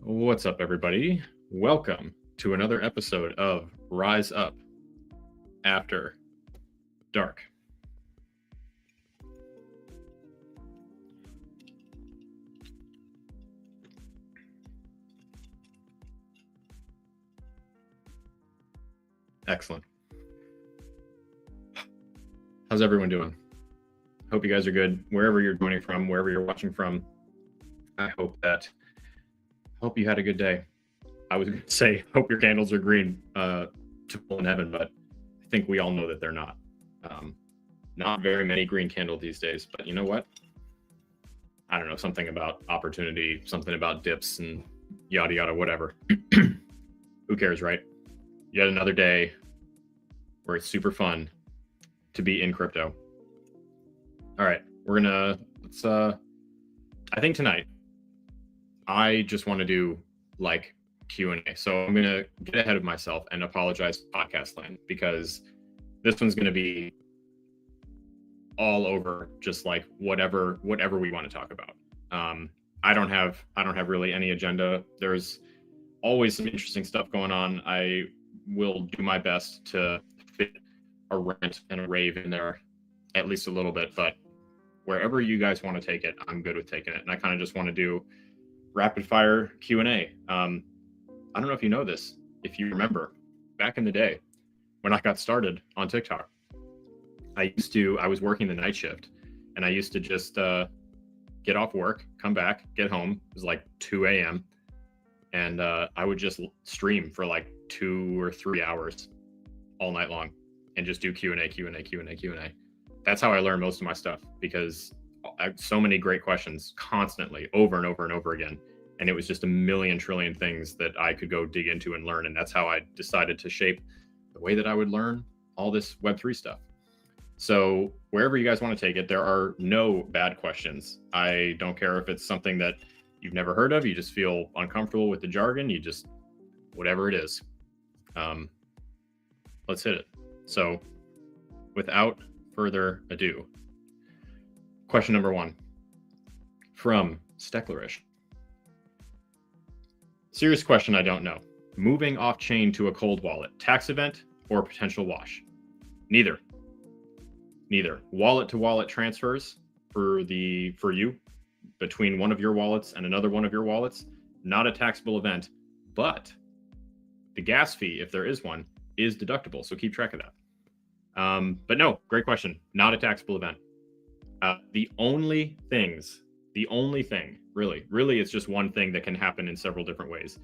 What's up, everybody? Welcome to another episode of Rise Up After Dark. Excellent. How's everyone doing? Hope you guys are good wherever you're joining from, wherever you're watching from. I hope you had a good day. I was going to say, hope your candles are green to pull in heaven, but I think we all know that they're not. Not very many green candles these days, but you know what? I don't know, something about opportunity, something about dips and yada, yada, whatever. Who cares, right? Yet another day where it's super fun to be in crypto. All right, let's I think tonight I just want to do like Q&A. So I'm going to get ahead of myself and apologize to podcast land, because this one's going to be all over just like whatever we want to talk about. I don't have really any agenda. There's always some interesting stuff going on. I will do my best to fit a rant and a rave in there at least a little bit, but wherever you guys want to take it, I'm good with taking it. And I kind of just want to do rapid fire Q&A. I don't know if you know this, if you remember back in the day when I got started on TikTok, I was working the night shift, and I used to just get off work, come back, get home. It was like 2 a.m. And I would just stream for like 2 or 3 hours all night long and just do Q&A. That's how I learned most of my stuff, because I have so many great questions constantly over and over and over again. And it was just a million trillion things that I could go dig into and learn. And that's how I decided to shape the way that I would learn all this Web3 stuff. So wherever you guys want to take it, there are no bad questions. I don't care if it's something that you've never heard of, you just feel uncomfortable with the jargon, you just, whatever it is. Let's hit it. So without further ado, question number 1 from Stecklerish. Serious question, I don't know. Moving off chain to a cold wallet, tax event or potential wash? Neither. Wallet to wallet transfers for you between one of your wallets and another one of your wallets, not a taxable event, but the gas fee, if there is one, is deductible. So keep track of that. But no, great question. Not a taxable event. The only thing, really, it's just one thing that can happen in several different ways.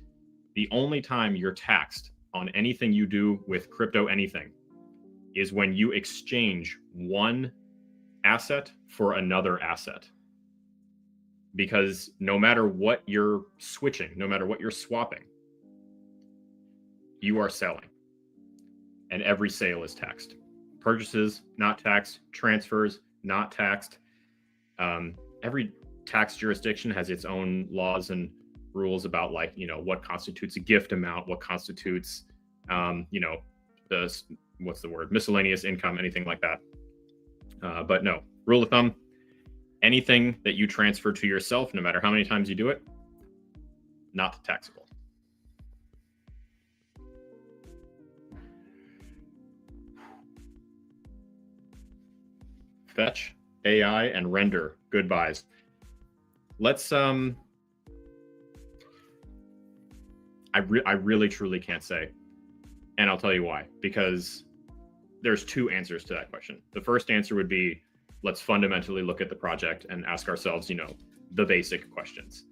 The only time you're taxed on anything you do with crypto anything is when you exchange one asset for another asset. Because no matter what you're switching, no matter what you're swapping, you are selling. And every sale is taxed. Purchases, not taxed. Transfers, not taxed. Every tax jurisdiction has its own laws and rules about, like, what constitutes a gift amount, what constitutes, miscellaneous income, anything like that. But no, rule of thumb, anything that you transfer to yourself, no matter how many times you do it, not taxable. Fetch, AI, and render, goodbyes. Let's I really truly can't say, and I'll tell you why. Because there's 2 answers to that question. The first answer would be, let's fundamentally look at the project and ask ourselves, the basic questions.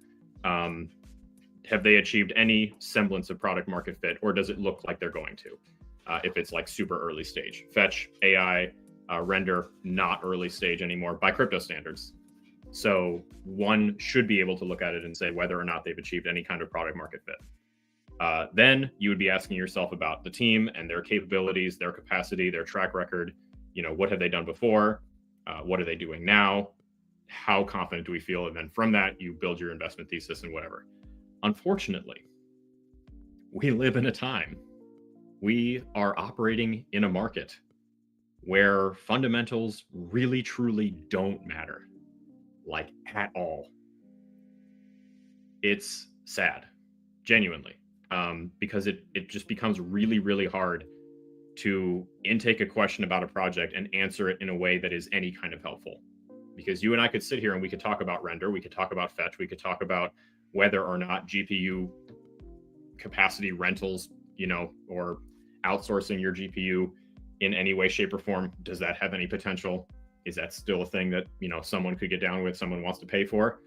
Have they achieved any semblance of product market fit, or does it look like they're going to? If it's like super early stage. Fetch, AI, render, not early stage anymore by crypto standards. So one should be able to look at it and say whether or not they've achieved any kind of product market fit. Then you would be asking yourself about the team and their capabilities, their capacity, their track record. What have they done before? What are they doing now? How confident do we feel? And then from that, you build your investment thesis and whatever. Unfortunately, we live in a time, we are operating in a market where fundamentals really, truly don't matter, like at all. It's sad. genuinely, because it just becomes really, really hard to intake a question about a project and answer it in a way that is any kind of helpful. Because you and I could sit here and we could talk about render, we could talk about fetch, we could talk about whether or not GPU capacity rentals, or outsourcing your GPU in any way, shape, or form, does that have any potential? Is that still a thing that, someone could get down with, someone wants to pay for?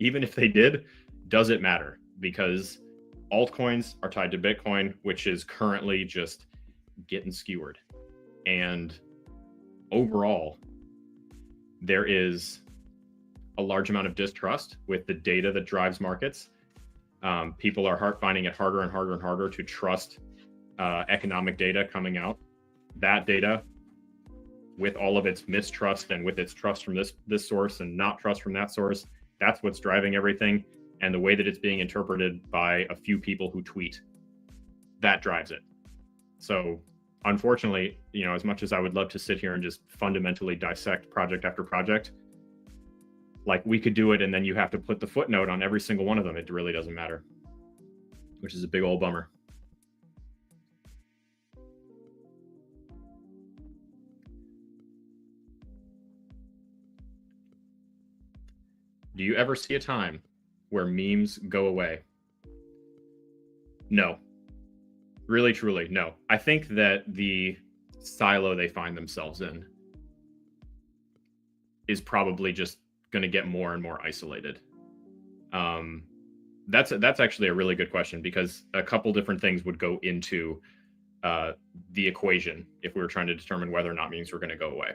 Even if they did, does it matter? Because altcoins are tied to Bitcoin, which is currently just getting skewered. And overall, there is a large amount of distrust with the data that drives markets. People are finding it harder and harder and harder to trust economic data coming out. That data, with all of its mistrust and with its trust from this source and not trust from that source, that's what's driving everything. And the way that it's being interpreted by a few people who tweet, that drives it. So unfortunately, as much as I would love to sit here and just fundamentally dissect project after project, like, we could do it and then you have to put the footnote on every single one of them. It really doesn't matter, which is a big old bummer. Do you ever see a time where memes go away? No. Really, truly, no. I think that the silo they find themselves in is probably just going to get more and more isolated. That's actually a really good question, because a couple different things would go into the equation if we were trying to determine whether or not memes were going to go away.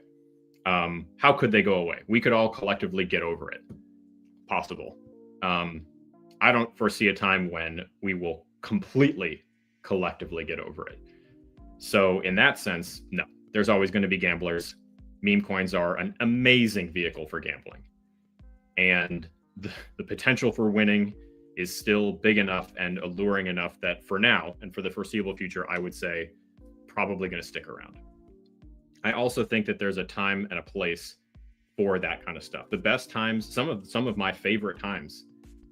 How could they go away? We could all collectively get over it. Possible. I don't foresee a time when we will completely collectively get over it. So in that sense, no, there's always going to be gamblers. Meme coins are an amazing vehicle for gambling. And the potential for winning is still big enough and alluring enough that for now and for the foreseeable future, I would say probably going to stick around. I also think that there's a time and a place for that kind of stuff. The best times, some of my favorite times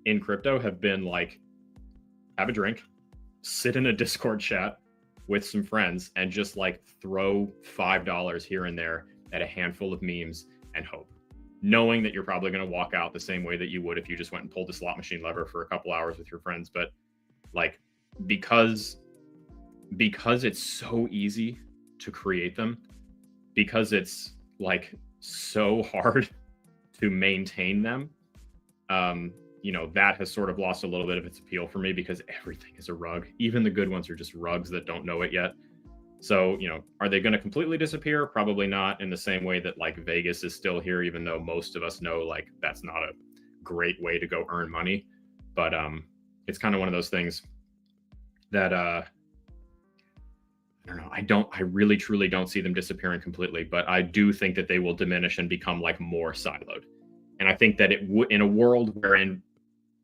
in crypto have been like, have a drink, sit in a Discord chat with some friends, and just like throw $5 here and there at a handful of memes and hope, knowing that you're probably going to walk out the same way that you would if you just went and pulled the slot machine lever for a couple hours with your friends. But like, because it's so easy to create them, because it's like so hard to maintain them, that has sort of lost a little bit of its appeal for me, because everything is a rug. Even the good ones are just rugs that don't know it yet. So, are they going to completely disappear? Probably not, in the same way that like Vegas is still here, even though most of us know like that's not a great way to go earn money. But it's kind of one of those things that I don't know. I really truly don't see them disappearing completely, but I do think that they will diminish and become like more siloed. And I think that it would, in a world wherein,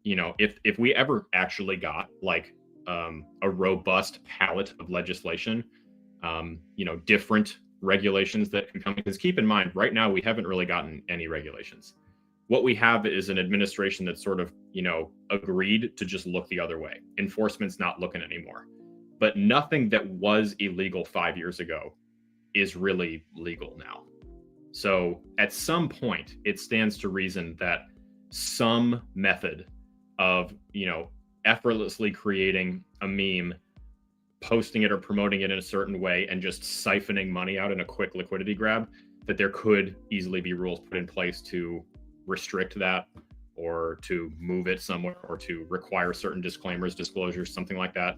if we ever actually got like a robust palette of legislation, different regulations that can come, because keep in mind, right now we haven't really gotten any regulations. What we have is an administration that's sort of, agreed to just look the other way. Enforcement's not looking anymore. But nothing that was illegal 5 years ago is really legal now. So at some point, it stands to reason that some method of, effortlessly creating a meme, posting it or promoting it in a certain way, and just siphoning money out in a quick liquidity grab, that there could easily be rules put in place to restrict that, or to move it somewhere, or to require certain disclaimers, disclosures, something like that.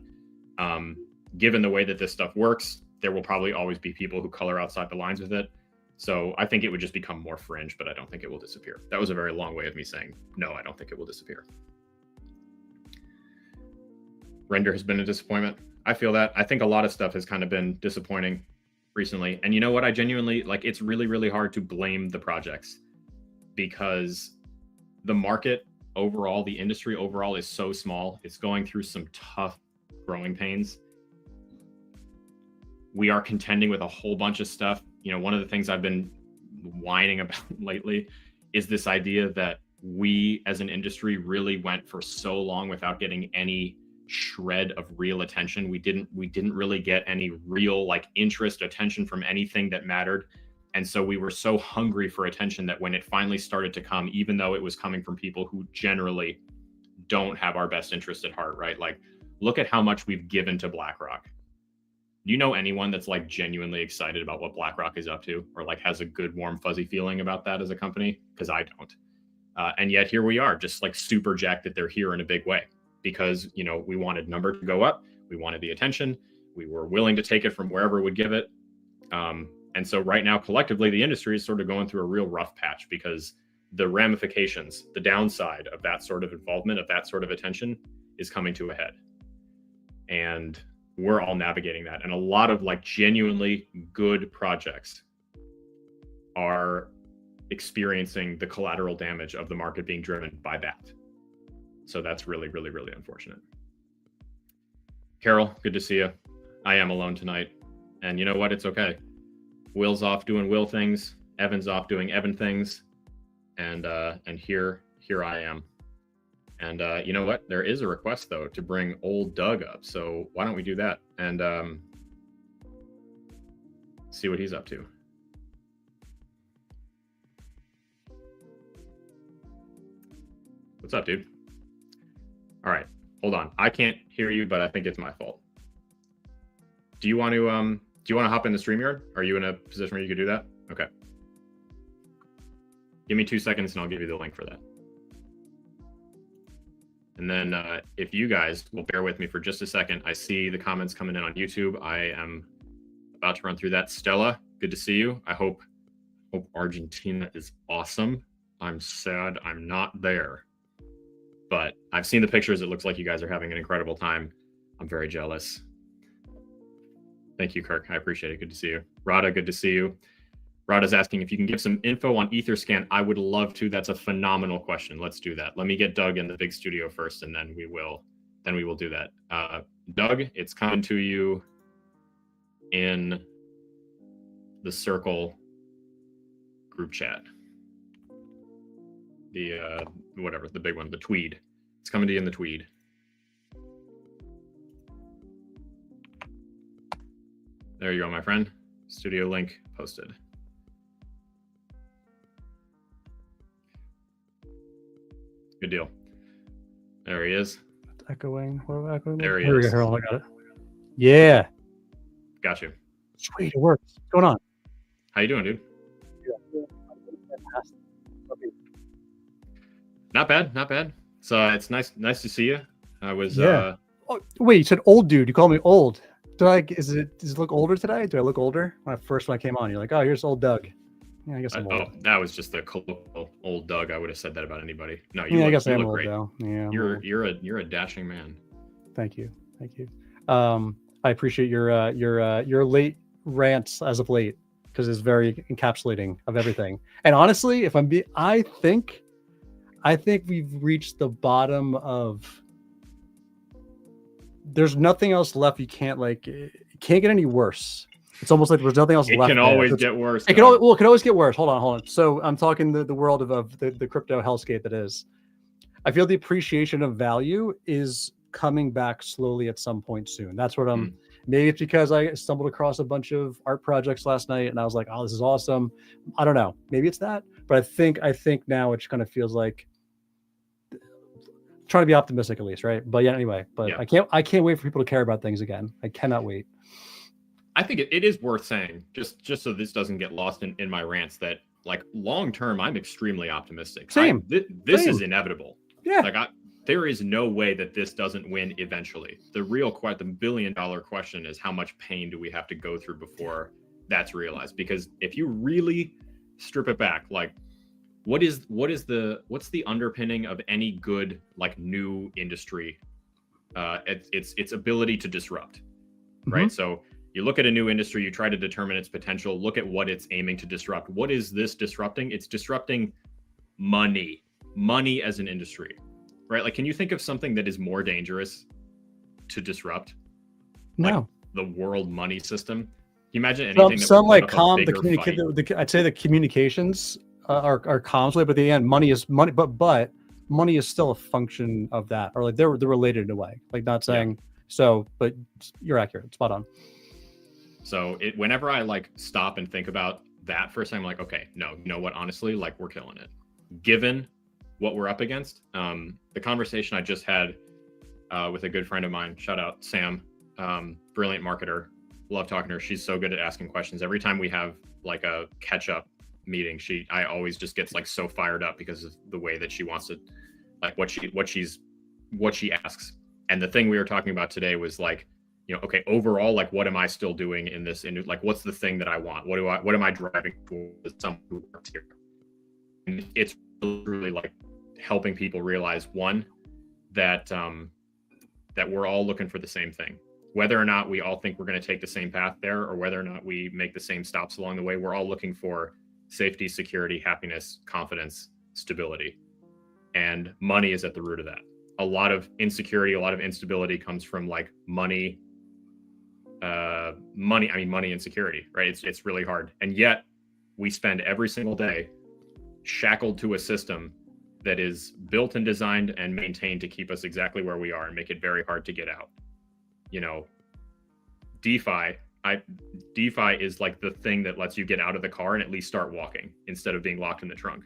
Given the way that this stuff works, there will probably always be people who color outside the lines with it. So I think it would just become more fringe, but I don't think it will disappear. That was a very long way of me saying, no, I don't think it will disappear. Render has been a disappointment. I feel that. I think a lot of stuff has kind of been disappointing recently. And you know what? I genuinely, like, it's really, really hard to blame the projects, because the market overall, the industry overall is so small. It's going through some tough growing pains. We are contending with a whole bunch of stuff. One of the things I've been whining about lately is this idea that we as an industry really went for so long without getting any shred of real attention. We didn't really get any real like interest, attention from anything that mattered. And so we were so hungry for attention that when it finally started to come, even though it was coming from people who generally don't have our best interest at heart, right? Like, look at how much we've given to BlackRock. Do you know anyone that's like genuinely excited about what BlackRock is up to, or like has a good, warm, fuzzy feeling about that as a company? Because I don't. And yet here we are, just like super jacked that they're here in a big way, because, you know, we wanted number to go up. We wanted the attention. We were willing to take it from wherever would give it. And so right now, collectively, the industry is sort of going through a real rough patch, because the ramifications, the downside of that sort of involvement, of that sort of attention, is coming to a head. And we're all navigating that. And a lot of like genuinely good projects are experiencing the collateral damage of the market being driven by that. So that's really, really, really unfortunate. Carol, good to see you. I am alone tonight. And you know what? It's okay. Will's off doing Will things. Evan's off doing Evan things. And here I am. And you know what? There is a request, though, to bring old Doug up. So why don't we do that and see what he's up to. What's up, dude? All right, hold on. I can't hear you, but I think it's my fault. Do you want to hop in the StreamYard? Are you in a position where you could do that? Okay. Give me 2 seconds and I'll give you the link for that. And then if you guys will bear with me for just a second, I see the comments coming in on YouTube. I am about to run through that. Stella, good to see you. I hope Argentina is awesome. I'm sad I'm not there, but I've seen the pictures. It looks like you guys are having an incredible time. I'm very jealous. Thank you, Kirk. I appreciate it. Good to see you. Rada, good to see you. Rada's asking if you can give some info on Etherscan. I would love to. That's a phenomenal question. Let's do that. Let me get Doug in the big studio first, and then we will do that. Doug, it's coming to you in the Circle group chat. The whatever, the big one, the Tweed. It's coming to you in the Tweed. There you go, my friend. Studio link posted. Good deal. There he is. It's echoing. What echoing? There he is. is. Here, I got it. Yeah. Got you. Sweet, it works. What's going on? How you doing, dude? Yeah. Not bad, not bad. So it's nice to see you. I was Oh, wait, you said old dude. You called me old. Does it look older today? Do I look older? When I came on, you're like, oh, here's old Doug. Yeah, I guess I'm old. Oh, that was just the colloquial old Doug. I would have said that about anybody. No, I guess I'm look old great. though. Yeah, You're a dashing man. Thank you. I appreciate your late rants as of late, because it's very encapsulating of everything. And honestly, I think we've reached the bottom of. There's nothing else left. You can't it can't get any worse. It's almost like there's nothing else left. It can always get worse. It can always get worse. Hold on. So I'm talking the world of the crypto hellscape that is. I feel the appreciation of value is coming back slowly at some point soon. That's what I'm. Maybe it's because I stumbled across a bunch of art projects last night and I was like, oh, this is awesome. I don't know. Maybe it's that, but I think now it kind of feels like. Trying to be optimistic at least, right? But yeah, anyway. But yeah. I can't wait for people to care about things again. I cannot wait. I think it is worth saying, just so this doesn't get lost in my rants, that like long term, I'm extremely optimistic. Same. This is inevitable. Yeah. Like there is no way that this doesn't win eventually. The $1 billion question is how much pain do we have to go through before that's realized? Because if you really strip it back, like what's the underpinning of any good like new industry? Its ability to disrupt, right? So you look at a new industry, you try to determine its potential, look at what it's aiming to disrupt. What is this disrupting? It's disrupting money as an industry, right? Like, can you think of something that is more dangerous to disrupt? No. Like the world money system. Can you imagine anything? I'd say the communications are comms with, but at the end, money is money, but money is still a function of that, or like they're related in a way. Like not saying so, but you're accurate, spot on. So whenever I like stop and think about that for a second, I'm like, okay, no, you know what? Honestly, like we're killing it. Given what we're up against, the conversation I just had with a good friend of mine, shout out Sam, brilliant marketer, love talking to her. She's so good at asking questions. Every time we have like a catch up meeting, I always just gets like so fired up because of the way that she wants to, like what she asks. And the thing we were talking about today was like, you know, okay, overall, like what am I still doing in this? Like, what's the thing that I want? What am I driving towards? Someone who works here. And it's really like helping people realize, one, that that we're all looking for the same thing. Whether or not we all think we're going to take the same path there, or whether or not we make the same stops along the way, we're all looking for safety, security, happiness, confidence, stability. And money is at the root of that. A lot of insecurity, a lot of instability comes from like money insecurity, right? It's really hard. And yet we spend every single day shackled to a system that is built and designed and maintained to keep us exactly where we are and make it very hard to get out. You know, DeFi is like the thing that lets you get out of the car and at least start walking instead of being locked in the trunk.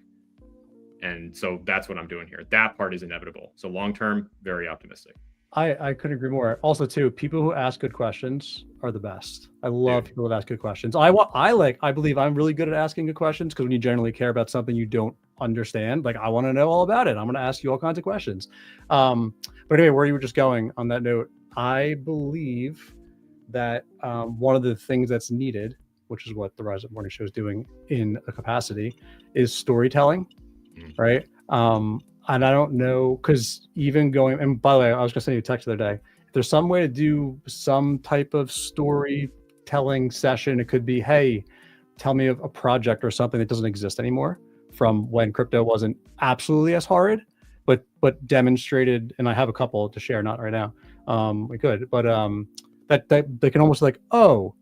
And so that's what I'm doing here. That part is inevitable. So long-term, very optimistic. I couldn't agree more. Also, too, people who ask good questions are the best. I love people that ask good questions. I believe I'm really good at asking good questions, because when you generally care about something you don't understand, like I want to know all about it. I'm going to ask you all kinds of questions. But anyway, where you were just going on that note, I believe that one of the things that's needed, which is what the Rise Up Morning Show is doing in a capacity, is storytelling, right? And I don't know, because even going, and by the way, I was going to send you a text the other day. If there's some way to do some type of storytelling session, it could be, hey, tell me of a project or something that doesn't exist anymore from when crypto wasn't absolutely as hard, but demonstrated, and I have a couple to share, not right now. We could, but that they can almost like, oh,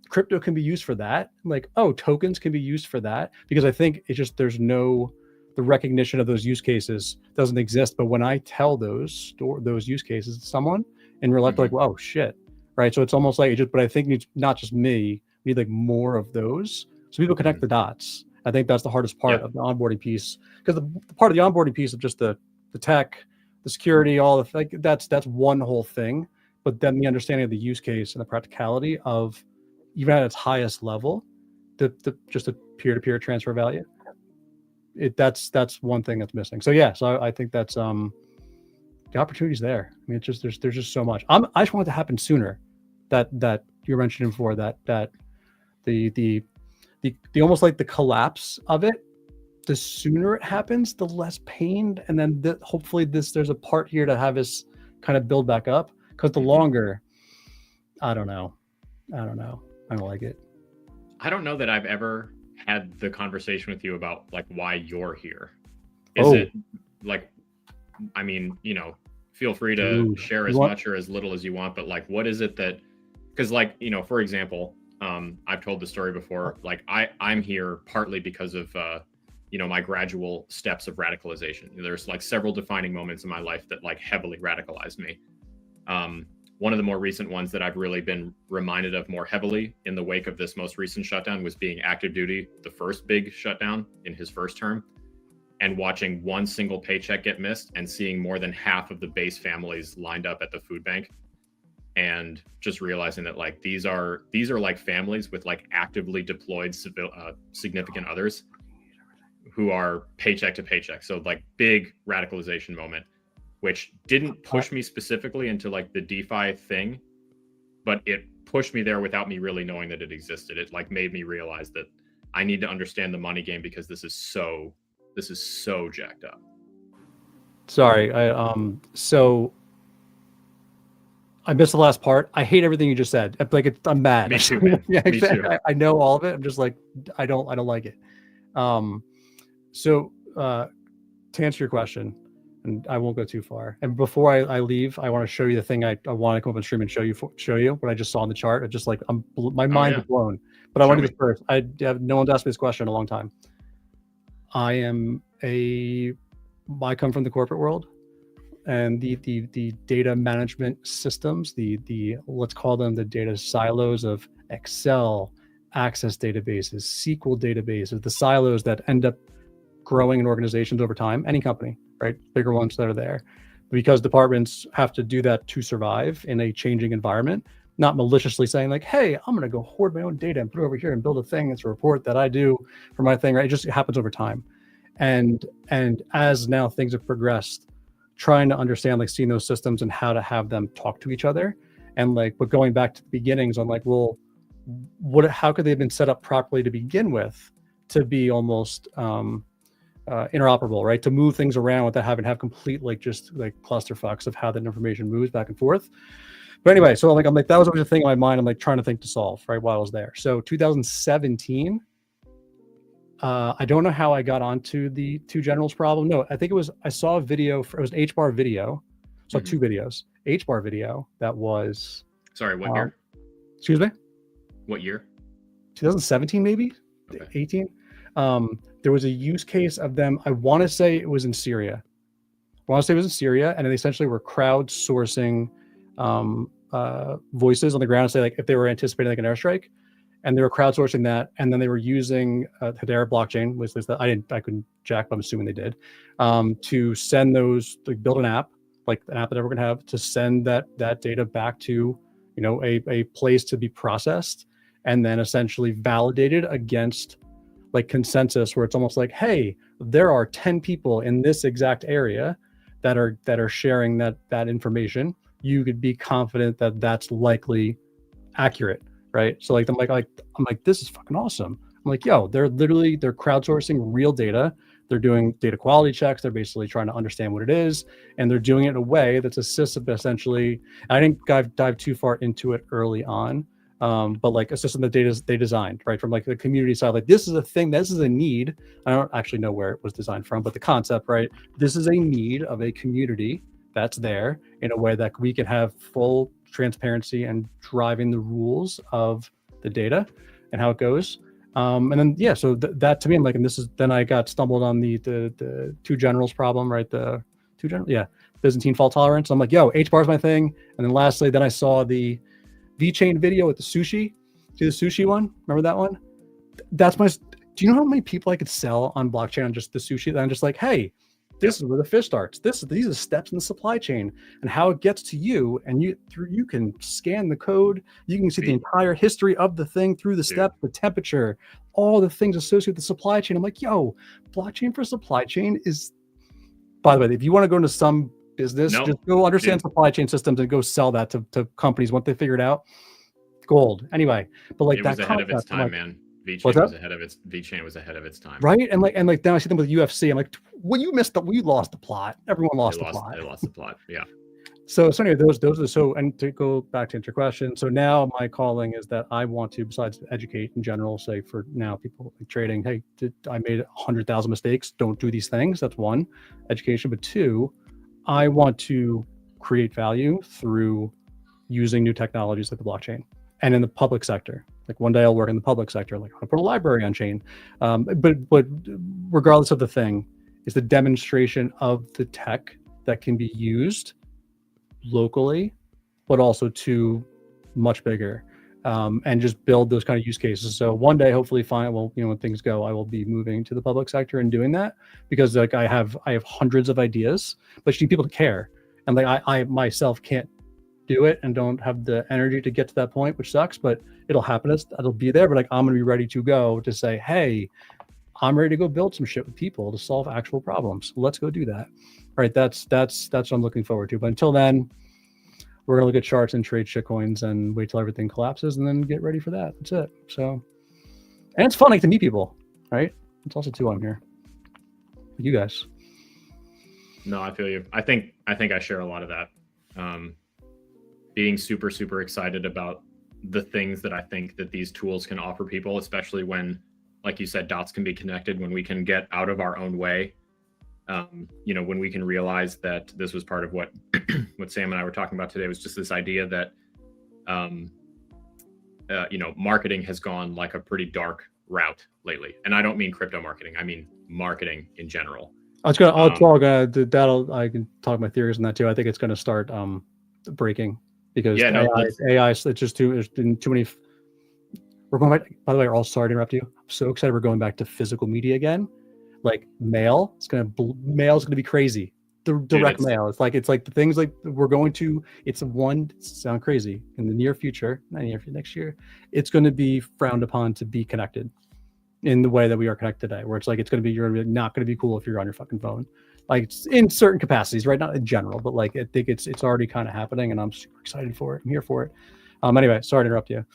crypto can be used for that. Like, oh, tokens can be used for that, because I think it's just the recognition of those use cases doesn't exist. But when I tell those use cases to someone in real life, like, wow, shit, right? So it's almost like but I think it's not just me. We need like more of those, so people connect the dots. I think that's the hardest part of the onboarding piece, because the part of the onboarding piece of just the tech, the security, all the like that's one whole thing. But then the understanding of the use case and the practicality of, even at its highest level, the just a peer-to-peer transfer value. That's one thing that's missing. So I think that's the opportunity's there. I mean, it's just there's just so much. I just want it to happen sooner. That you're mentioning before, that the almost like the collapse of it. The sooner it happens, the less pain, and then hopefully there's a part here to have us kind of build back up. Because the longer, I don't know. I don't like it. I don't know that I've ever had the conversation with you about like why you're here. Is it like, I mean, you know, feel free to share as much or as little as you want, but like, what is it that, because like, you know, for example, I've told the story before, like I'm here partly because of, you know, my gradual steps of radicalization. There's like several defining moments in my life that like heavily radicalized me. One of the more recent ones that I've really been reminded of more heavily in the wake of this most recent shutdown was being active duty, the first big shutdown in his first term, and watching one single paycheck get missed and seeing more than half of the base families lined up at the food bank, and just realizing that like these are like families with like actively deployed significant others who are paycheck to paycheck. So like big radicalization moment, which didn't push me specifically into like the DeFi thing, but it pushed me there without me really knowing that it existed. It like made me realize that I need to understand the money game, because this is so jacked up. Sorry, so I missed the last part. I hate everything you just said. Like I'm mad. Me too, man. Yeah, Me too. I know all of it. I'm just like, I don't like it. So to answer your question, and I won't go too far. And before I leave, I want to show you the thing I want to come up and stream and show you what I just saw on the chart. It's just like my mind is blown. But I want to do this first. No one's asked me this question in a long time. I come from the corporate world, and the data management systems, the let's call them the data silos of Excel, Access databases, SQL databases, the silos that end up growing in organizations over time, any company, right? Bigger ones that are there. Because departments have to do that to survive in a changing environment, not maliciously saying like, hey, I'm going to go hoard my own data and put it over here and build a thing. It's a report that I do for my thing, right? It just happens over time. And as now things have progressed, trying to understand, like seeing those systems and how to have them talk to each other. And like, but going back to the beginnings on like, well, how could they have been set up properly to begin with to be almost interoperable, right? To move things around without having to have complete like just like clusterfucks of how that information moves back and forth. But anyway, so like I'm like that was always a thing in my mind. I'm like trying to think to solve right while I was there. So 2017, I don't know how I got onto the two generals problem. No, I think it was I saw a video. It was an HBAR video. So two videos. HBAR video that was. Sorry, what year? Excuse me. What year? 2017, maybe. Okay. 18. There was a use case of them. I want to say it was in Syria. And they essentially were crowdsourcing voices on the ground to say like if they were anticipating like an airstrike, and they were crowdsourcing that, and then they were using Hedera blockchain, which is that I couldn't jack, but I'm assuming they did, to send those, like build an app, like an app that everyone can have to send that data back to, you know, a place to be processed, and then essentially validated against like consensus, where it's almost like, hey, there are 10 people in this exact area that are sharing that information. You could be confident that that's likely accurate, right? So like I'm like this is fucking awesome. I'm like, yo, they're crowdsourcing real data. They're doing data quality checks. They're basically trying to understand what it is, and they're doing it in a way that's assistive, essentially. I didn't dive too far into it early on, but like a system that they designed, right, from like the community side. Like this is a thing, this is a need. I don't actually know where it was designed from, but the concept, right? This is a need of a community that's there in a way that we can have full transparency and driving the rules of the data and how it goes. And then yeah, so that to me, I'm like, and this is then I got stumbled on the two generals problem, right? The two general, yeah, Byzantine fault tolerance. I'm like, yo, HBAR is my thing. And then lastly, then I saw the VeChain video with the Sushi. See the Sushi one? Remember that one? That's my. Do you know how many people I could sell on blockchain on just the Sushi? That I'm just like, hey, this is where the fish starts. These are steps in the supply chain and how it gets to you. And you can scan the code. You can see the entire history of the thing through the steps, the temperature, all the things associated with the supply chain. I'm like, yo, blockchain for supply chain is. By the way, if you want to go into some business, just go understand supply chain systems and go sell that to companies once they figure it out. Gold. Anyway, but like it that was ahead of its time, man. VeChain was ahead of its time. Right. And like now I see them with UFC. I'm like, well, we lost the plot. Everyone lost the plot. They lost the plot. Yeah. So anyway, those are so, and to go back to answer your question. So now my calling is that I want to, besides educate in general, say for now people like trading, hey, I made 100,000 mistakes. Don't do these things. That's one, education. But two, I want to create value through using new technologies like the blockchain and in the public sector. Like one day I'll work in the public sector, like I'll put a library on chain. But regardless of the thing, is the demonstration of the tech that can be used locally, but also to much bigger, and just build those kind of use cases. So one day, hopefully, when things go, I will be moving to the public sector and doing that, because like I have hundreds of ideas, but you need people to care, and like I myself can't do it and don't have the energy to get to that point, which sucks, but it'll happen. It'll be there, but like I'm gonna be ready to go to say, hey, I'm ready to go build some shit with people to solve actual problems. Let's go do that. Right? That's what I'm looking forward to. But until then, we're gonna look at charts and trade shitcoins and wait till everything collapses and then get ready for that. That's it. So, and it's fun like to meet people, right? It's also too I'm here. You guys. No, I feel you. I think I share a lot of that. Being super, super excited about the things that I think that these tools can offer people, especially when, like you said, dots can be connected, when we can get out of our own way. When we can realize that this was part of what Sam and I were talking about today, was just this idea that, marketing has gone like a pretty dark route lately. And I don't mean crypto marketing. I mean marketing in general. I can talk my theories on that too. I think it's going to start breaking because AI it's just there's been too many. We're going back. By the way, we're all sorry to interrupt you. I'm so excited we're going back to physical media again. Like mail, mail's gonna be crazy. The direct mail. It's like the things like we're going to. Sound crazy in the near future, next year. It's going to be frowned upon to be connected in the way that we are connected today. Where it's like you're not going to be cool if you're on your fucking phone. Like it's in certain capacities, right? Not in general, but like I think it's already kind of happening, and I'm super excited for it. I'm here for it. Anyway, sorry to interrupt you.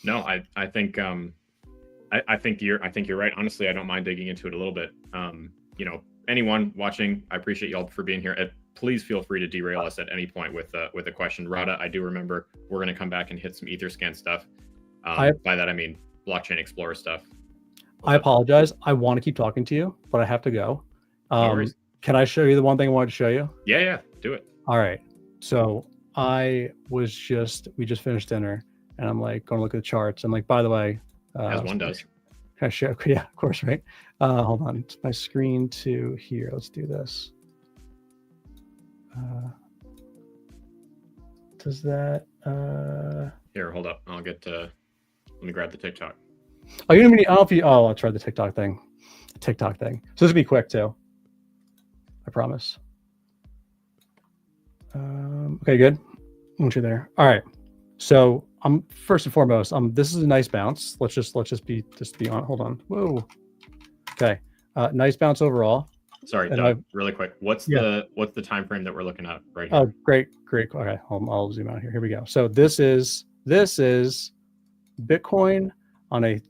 No, I think I think you're right. Honestly, I don't mind digging into it a little bit. Anyone watching, I appreciate y'all for being here. Please feel free to derail us at any point with a question. Rada, I do remember we're going to come back and hit some Etherscan stuff. By that I mean blockchain explorer stuff. I apologize. I want to keep talking to you, but I have to go. No worries. Can I show you the one thing I wanted to show you? Yeah, do it. All right. So we just finished dinner, and I'm like going to look at the charts. I'm like, by the way, as one does. Can I show? Yeah, of course, right? Hold on, it's my screen to here. Let's do this. Does that? Here, hold up. I'll get to. Let me grab the TikTok. Oh, you know me. I'll try the TikTok thing. So this will be quick too. I promise. Okay, good. Once you're there. All right. So I'm first and foremost. This is a nice bounce. Let's just be on. Hold on. Whoa. Okay. Nice bounce overall. Sorry, Doug, really quick. What's the time frame that we're looking at right here? Oh, great. Okay, I'll zoom out here. Here we go. So this is Bitcoin on a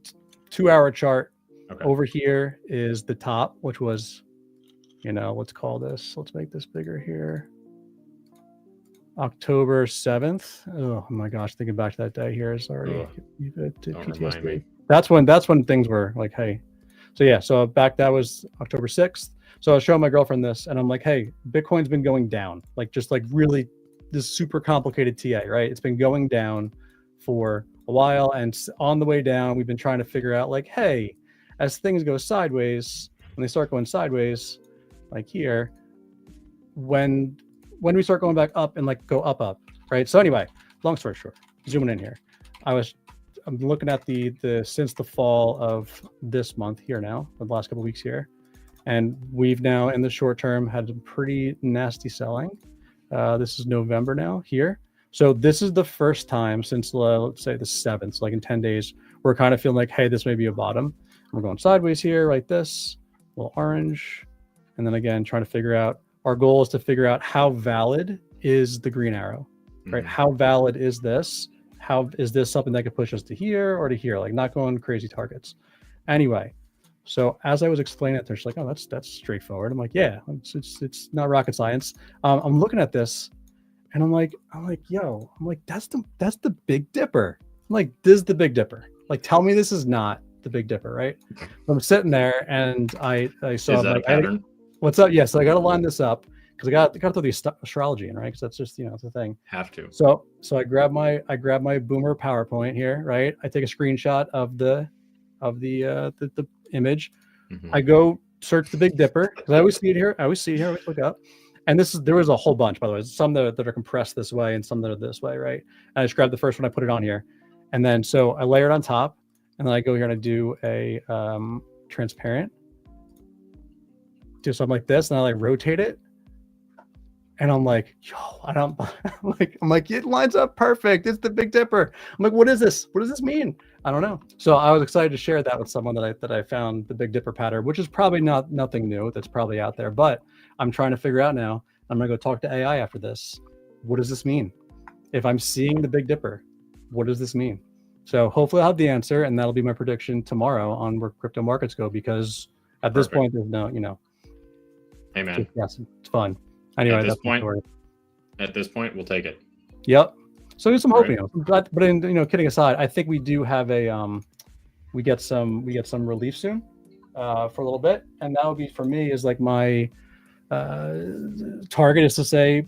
2-hour chart. Okay. Over here is the top, which was, let's call this. Let's make this bigger here. October 7th. Oh my gosh, thinking back to that day here is already PTSD. That's when things were like, hey. So yeah, that was October 6th. So I was showing my girlfriend this, and I'm like, hey, Bitcoin's been going down, like just like really this super complicated TA, right? It's been going down for a while, and on the way down, we've been trying to figure out like, hey, as things go sideways, when they start going sideways, like here, when we start going back up and like go up, right? So anyway, long story short, zooming in here, I'm looking at the since the fall of this month here now, the last couple of weeks here, and we've now in the short term had some pretty nasty selling. This is November now here. So this is the first time since let's say the 7th, like in 10 days, we're kind of feeling like, hey, this may be a bottom. We're going sideways here, like this, a little orange, and then again trying to figure out. Our goal is to figure out how valid is the green arrow, right? How valid is this? How is this something that could push us to here or to here? Like not going crazy targets. Anyway, so as I was explaining it, they're just like, oh, that's straightforward. I'm like, yeah, it's not rocket science. I'm looking at this, and I'm like, that's the Big Dipper. I'm like, this is the Big Dipper. Like, tell me this is not the Big Dipper, right? I'm sitting there, and I saw. Is that a pattern? What's up? Yes, I got to line this up because I got to throw the astrology in, right? Because that's just it's a thing. Have to. So I grab my boomer PowerPoint here, right? I take a screenshot of the image. Mm-hmm. I go search the Big Dipper because I always see it here. I always look up, and there was a whole bunch, by the way. Some that are compressed this way and some that are this way, right? And I just grabbed the first one, I put it on here, and then so I layer it on top, and then I go here and I do a transparent. Do something like this, and I like rotate it, and I'm like, I'm like, it lines up perfect. It's the Big Dipper. I'm like, what is this? What does this mean? I don't know. So I was excited to share that with someone that I found the Big Dipper pattern, which is probably nothing new. That's probably out there, but I'm trying to figure out now. I'm gonna go talk to AI after this. What does this mean? If I'm seeing the Big Dipper, what does this mean? So hopefully I'll have the answer, and that'll be my prediction tomorrow on where crypto markets go. Because at this point, there's no, Hey man, yes, it's fun. Anyway, at this point, we'll take it. Yep. So there's some hope, but kidding aside, I think we do have we get some relief soon for a little bit, and that would be for me is like my target is to say,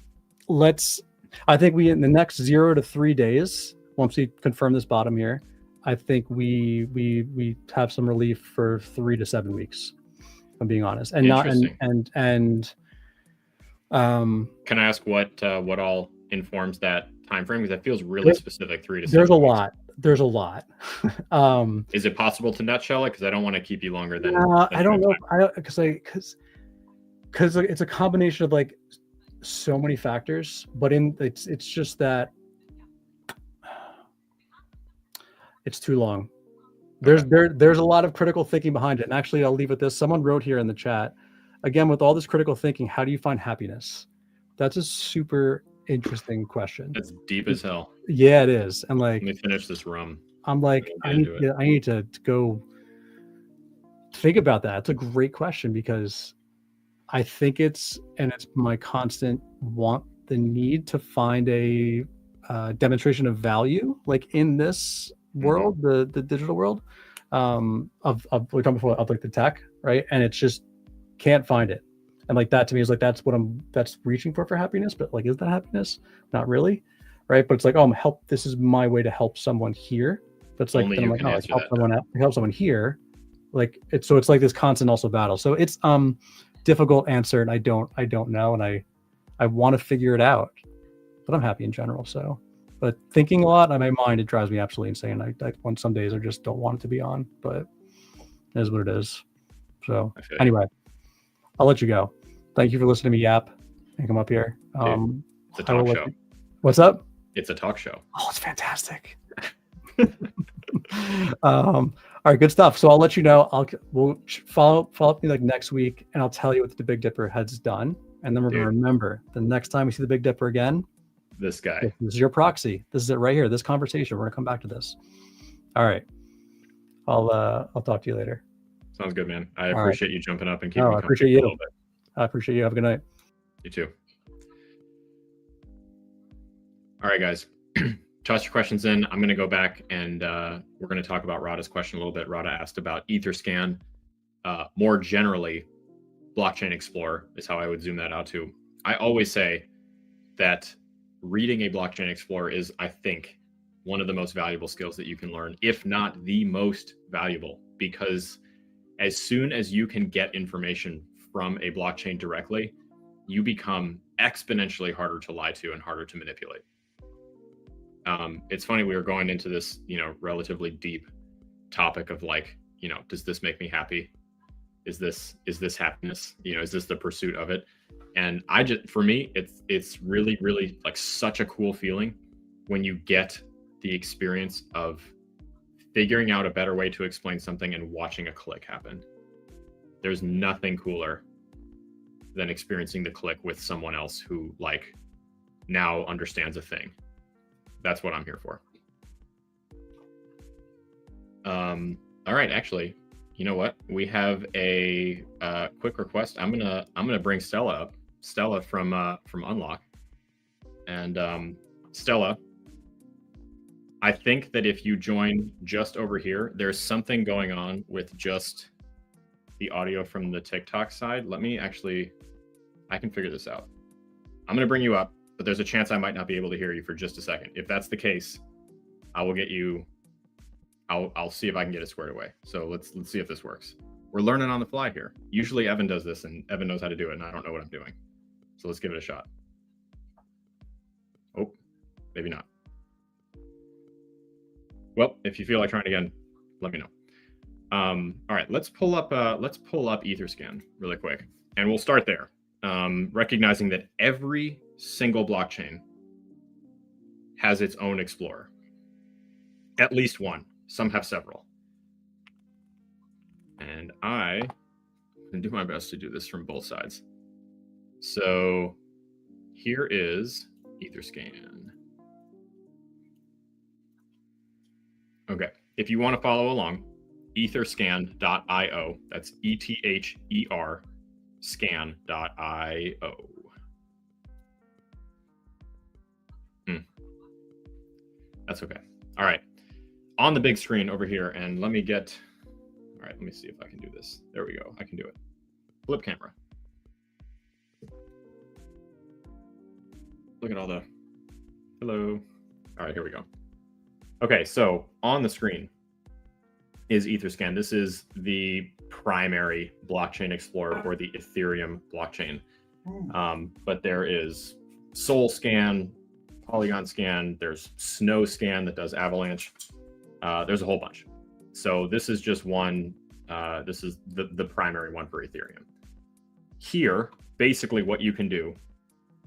I think we in the next 0 to 3 days, once we confirm this bottom here, I think we have some relief for 3 to 7 weeks. If I'm being honest, and not Interesting. and Can I ask what all informs that time frame? Because that feels really specific. 3 to 7 there's a weeks. lot. There's a lot. Is it possible to nutshell it? Because I don't want to keep you longer than. I don't know. Because it's a combination of like so many factors, but it's just that it's too long. There's a lot of critical thinking behind it. And actually, I'll leave with this. Someone wrote here in the chat, again, with all this critical thinking, how do you find happiness? That's a super interesting question. That's deep as hell. Yeah, it is. And like, let me finish this rum. I'm like, I need to go think about that. It's a great question, because I think it's my constant want, the need to find a demonstration of value, like in this world, the digital world, of we're talking before, of like the tech, right? And it's just can't find it. And like that to me is like, that's reaching for happiness, but like, is that happiness? Not really, right? But it's like, oh, this is my way to help someone here. But it's like, then I'm like, oh, like help someone here. Like it's like this constant also battle. So it's difficult answer, and I don't know, and I want to figure it out, but I'm happy in general. So, but thinking a lot on my mind, it drives me absolutely insane. I want, some days I just don't want it to be on, but it is what it is. So anyway, I'll let you go. Thank you for listening to me yap and come up here. It's a talk show. What's up? It's a talk show. Oh, it's fantastic. All right, good stuff. So I'll let you know. We'll follow up with me like next week, and I'll tell you what the Big Dipper has done. And then we're going to remember, the next time we see the Big Dipper again, this guy. This is your proxy. This is it right here. This conversation. We're going to come back to this. All right. I'll talk to you later. Sounds good, man. I appreciate you jumping up and keeping me I appreciate you. a little bit. I appreciate you. Have a good night. You too. All right, guys. Toss your questions in. I'm going to go back and we're going to talk about Rada's question a little bit. Rada asked about Etherscan. More generally, Blockchain Explorer is how I would zoom that out to. I always say that reading a Blockchain Explorer is, I think, one of the most valuable skills that you can learn, if not the most valuable, because as soon as you can get information from a blockchain directly, you become exponentially harder to lie to and harder to manipulate. It's funny, we were going into this, relatively deep topic of like, does this make me happy? Is this happiness? Is this the pursuit of it? And for me, it's really, really like such a cool feeling when you get the experience of figuring out a better way to explain something and watching a click happen. There's nothing cooler than experiencing the click with someone else who like now understands a thing. That's what I'm here for. All right, actually, you know what? We have a quick request. I'm gonna bring Stella up. Stella from Unlock. And Stella, I think that if you join just over here, there's something going on with just the audio from the TikTok side. I can figure this out. I'm gonna bring you up, but there's a chance I might not be able to hear you for just a second. If that's the case, I will get you. I'll see if I can get it squared away. So let's see if this works. We're learning on the fly here. Usually Evan does this, and Evan knows how to do it, and I don't know what I'm doing. So let's give it a shot. Oh, maybe not. Well, if you feel like trying again, let me know. All right, let's pull up Etherscan really quick, and we'll start there. Recognizing that every single blockchain has its own explorer. At least one. Some have several. And I can do my best to do this from both sides. So here is Etherscan. Okay, if you want to follow along, etherscan.io, that's ETHER scan.io. That's okay. All right. On the big screen over here, and let me see if I can do this. There we go. I can do it. Flip camera. Look at all the, hello. All right, here we go. Okay, so on the screen, is Etherscan. This is the primary blockchain explorer for the Ethereum blockchain. But there is SolScan, Polygon Scan, there's Snow Scan that does Avalanche. There's a whole bunch. So this is just one, this is the primary one for Ethereum. Here, basically what you can do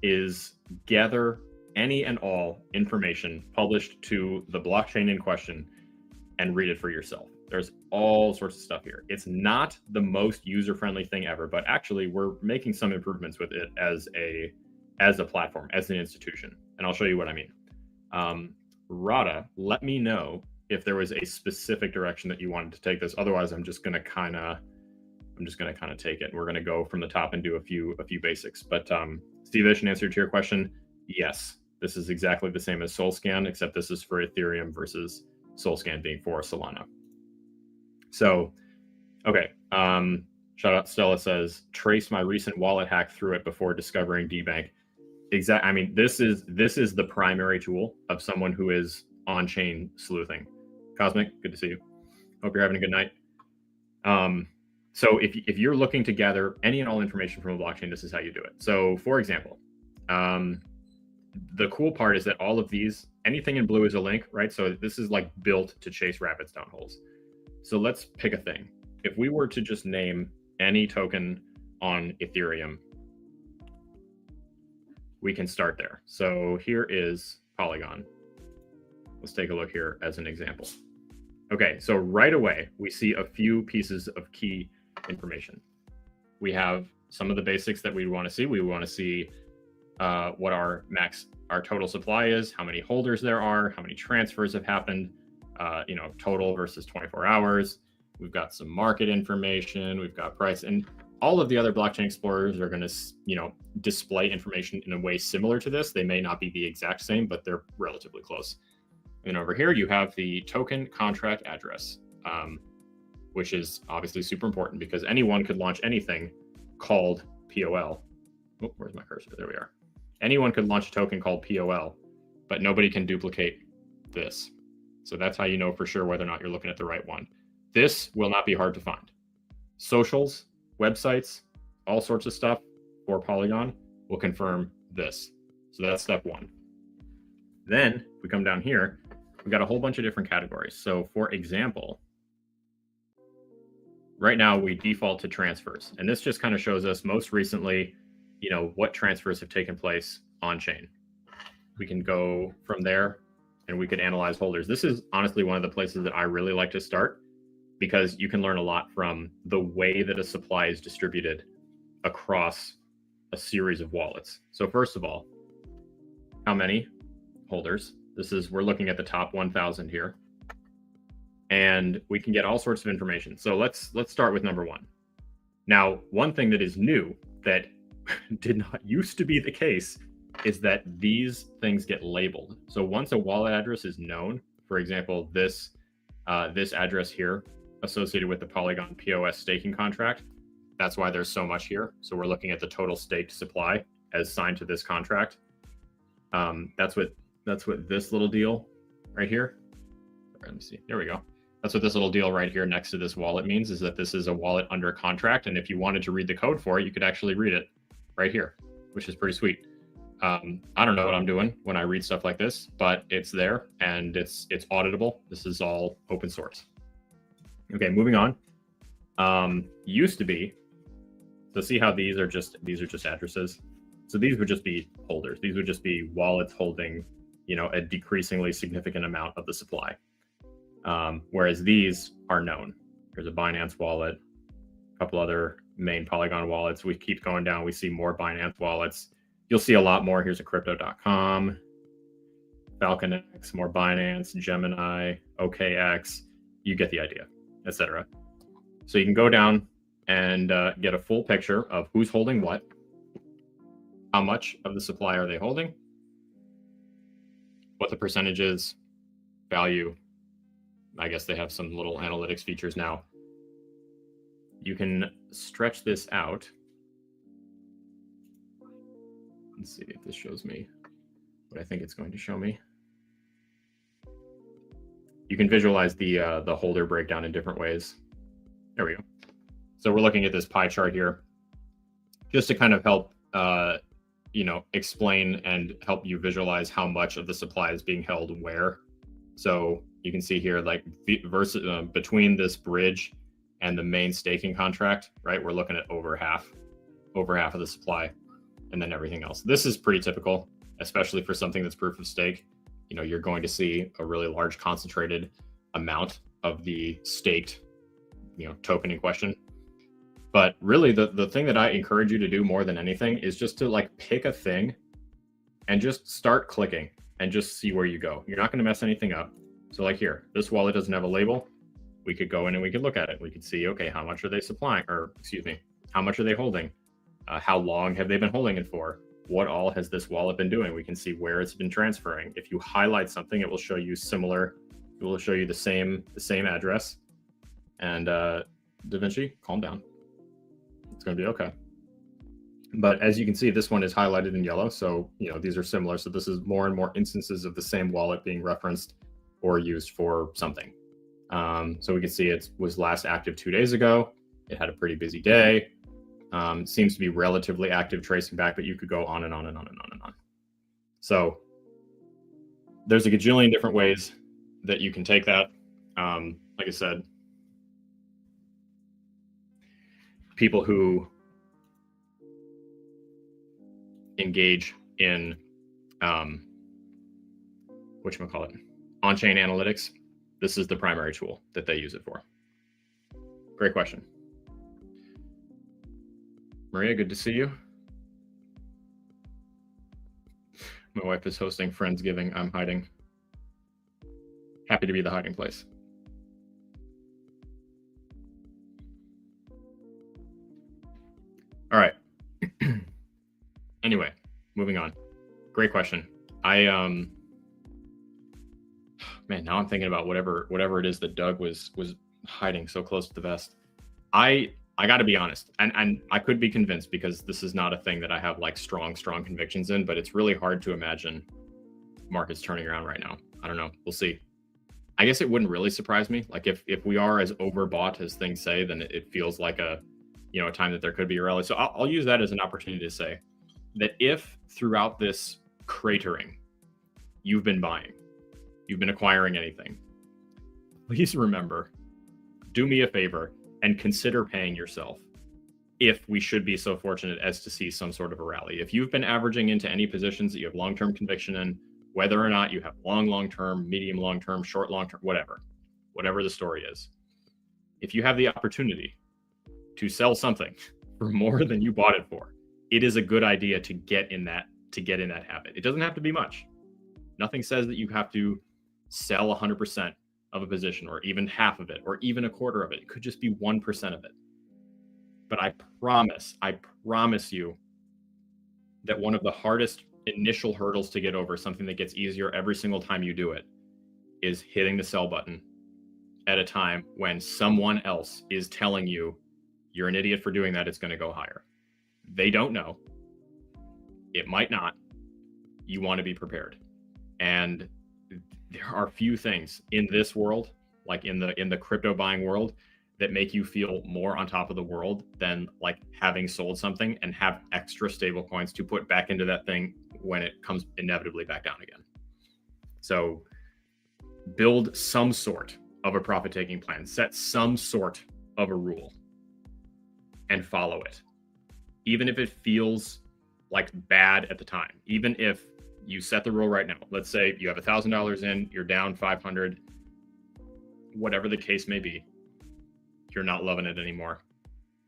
is gather any and all information published to the blockchain in question and read it for yourself. There's all sorts of stuff here. It's not the most user-friendly thing ever, but actually we're making some improvements with it as a platform, as an institution. And I'll show you what I mean. Rada, let me know if there was a specific direction that you wanted to take this. Otherwise, I'm just gonna kind of take it. We're gonna go from the top and do a few basics. But Steve-ish, in answer to your question, yes, this is exactly the same as SolScan, except this is for Ethereum versus SolScan being for Solana. So, okay. Shout out Stella says, trace my recent wallet hack through it before discovering DBank. I mean, this is the primary tool of someone who is on-chain sleuthing. Cosmic, good to see you. Hope you're having a good night. So if you're looking to gather any and all information from a blockchain, this is how you do it. So for example, the cool part is that all of these, anything in blue is a link, right? So this is like built to chase rabbits down holes. So let's pick a thing. If we were to just name any token on Ethereum, we can start there. So here is Polygon. Let's take a look here as an example. Okay, so right away, we see a few pieces of key information. We have some of the basics that we want to see. We want to see what our total supply is, how many holders there are, how many transfers have happened, total versus 24 hours. We've got some market information, we've got price, and all of the other blockchain explorers are going to, display information in a way similar to this. They may not be the exact same, but they're relatively close. And over here, you have the token contract address, which is obviously super important because anyone could launch anything called POL. Oh, where's my cursor? There we are. Anyone could launch a token called POL, but nobody can duplicate this. So that's how you know for sure whether or not you're looking at the right one. This will not be hard to find. Socials, websites, all sorts of stuff for Polygon will confirm this. So that's step one. Then we come down here, we've got a whole bunch of different categories. So for example, right now we default to transfers. And this just kind of shows us most recently, what transfers have taken place on chain. We can go from there and we could analyze holders. This is honestly one of the places that I really like to start because you can learn a lot from the way that a supply is distributed across a series of wallets. So first of all, how many holders? We're looking at the top 1,000 here, and we can get all sorts of information. So let's start with number one. Now, one thing that is new that did not used to be the case is that these things get labeled. So once a wallet address is known, for example, this address here associated with the Polygon POS staking contract, that's why there's so much here. So we're looking at the total staked supply as signed to this contract. That's what this little deal right here. Let me see. There we go. That's what this little deal right here next to this wallet means, is that this is a wallet under contract. And if you wanted to read the code for it, you could actually read it right here, which is pretty sweet. I don't know what I'm doing when I read stuff like this, but it's there and it's auditable. This is all open source. Okay, moving on. Used to be, so see how these are just addresses. So these would just be holders. These would just be wallets holding, a decreasingly significant amount of the supply. Whereas these are known. There's a Binance wallet, a couple other main Polygon wallets. We keep going down. We see more Binance wallets. You'll see a lot more. Here's a crypto.com, FalconX, more Binance, Gemini, OKX. You get the idea, etc. So you can go down and get a full picture of who's holding what, how much of the supply are they holding, what the percentage is, value. I guess they have some little analytics features now. You can stretch this out. Let's see if this shows me what I think it's going to show me. you can visualize the holder breakdown in different ways. There we go. So we're looking at this pie chart here, just to kind of help explain and help you visualize how much of the supply is being held where. So you can see here, like between this bridge and the main staking contract, right? We're looking at over half of the supply, and then everything else. This is pretty typical, especially for something that's proof of stake. You're going to see a really large concentrated amount of the staked, token in question. But really the thing that I encourage you to do more than anything is just to like pick a thing and just start clicking and just see where you go. You're not going to mess anything up. So like here, this wallet doesn't have a label. We could go in and we could look at it. We could see, okay, how much are they supplying, or excuse me, how much are they holding? How long have they been holding it for? What all has this wallet been doing? We can see where it's been transferring. If you highlight something, it will show you similar. It will show you the same address. And Da Vinci, calm down. It's going to be okay. But as you can see, this one is highlighted in yellow. So, these are similar. So this is more and more instances of the same wallet being referenced or used for something. So we can see it was last active 2 days ago. It had a pretty busy day. Seems to be relatively active tracing back, but you could go on and on and on and on and on. So there's a gajillion different ways that you can take that. Like I said, people who engage in on-chain analytics, this is the primary tool that they use it for. Great question. Maria, good to see you. My wife is hosting Friendsgiving. I'm hiding. Happy to be the hiding place. All right. Anyway, moving on. Great question. Man, now I'm thinking about whatever it is that Doug was hiding so close to the vest. I got to be honest, and I could be convinced because this is not a thing that I have like strong convictions in, but it's really hard to imagine markets turning around right now. I don't know. We'll see. I guess it wouldn't really surprise me. Like if we are as overbought as things say, then it feels like a time that there could be a rally. So I'll use that as an opportunity to say that if throughout this cratering, you've been buying, you've been acquiring anything, please remember, do me a favor and consider paying yourself if we should be so fortunate as to see some sort of a rally. If you've been averaging into any positions that you have long-term conviction in, whether or not you have long-term, medium long-term, short long-term, whatever the story is, if you have the opportunity to sell something for more than you bought it for, it is a good idea to get in that habit. It doesn't have to be much. Nothing says that you have to sell 100% of a position, or even half of it, or even a quarter of it. It could just be 1% of it. But I promise you that one of the hardest initial hurdles to get over, something that gets easier every single time you do it, is hitting the sell button at a time when someone else is telling you you're an idiot for doing that, it's going to go higher. They don't know. It might not. You want to be prepared. And there are few things in this world, like in the crypto buying world, that make you feel more on top of the world than like having sold something and have extra stable coins to put back into that thing when it comes inevitably back down again. So build some sort of a profit-taking plan, set some sort of a rule and follow it. Even if it feels like bad at the time, even if you set the rule right now, let's say you have $1,000 in, you're down 500, whatever the case may be, you're not loving it anymore.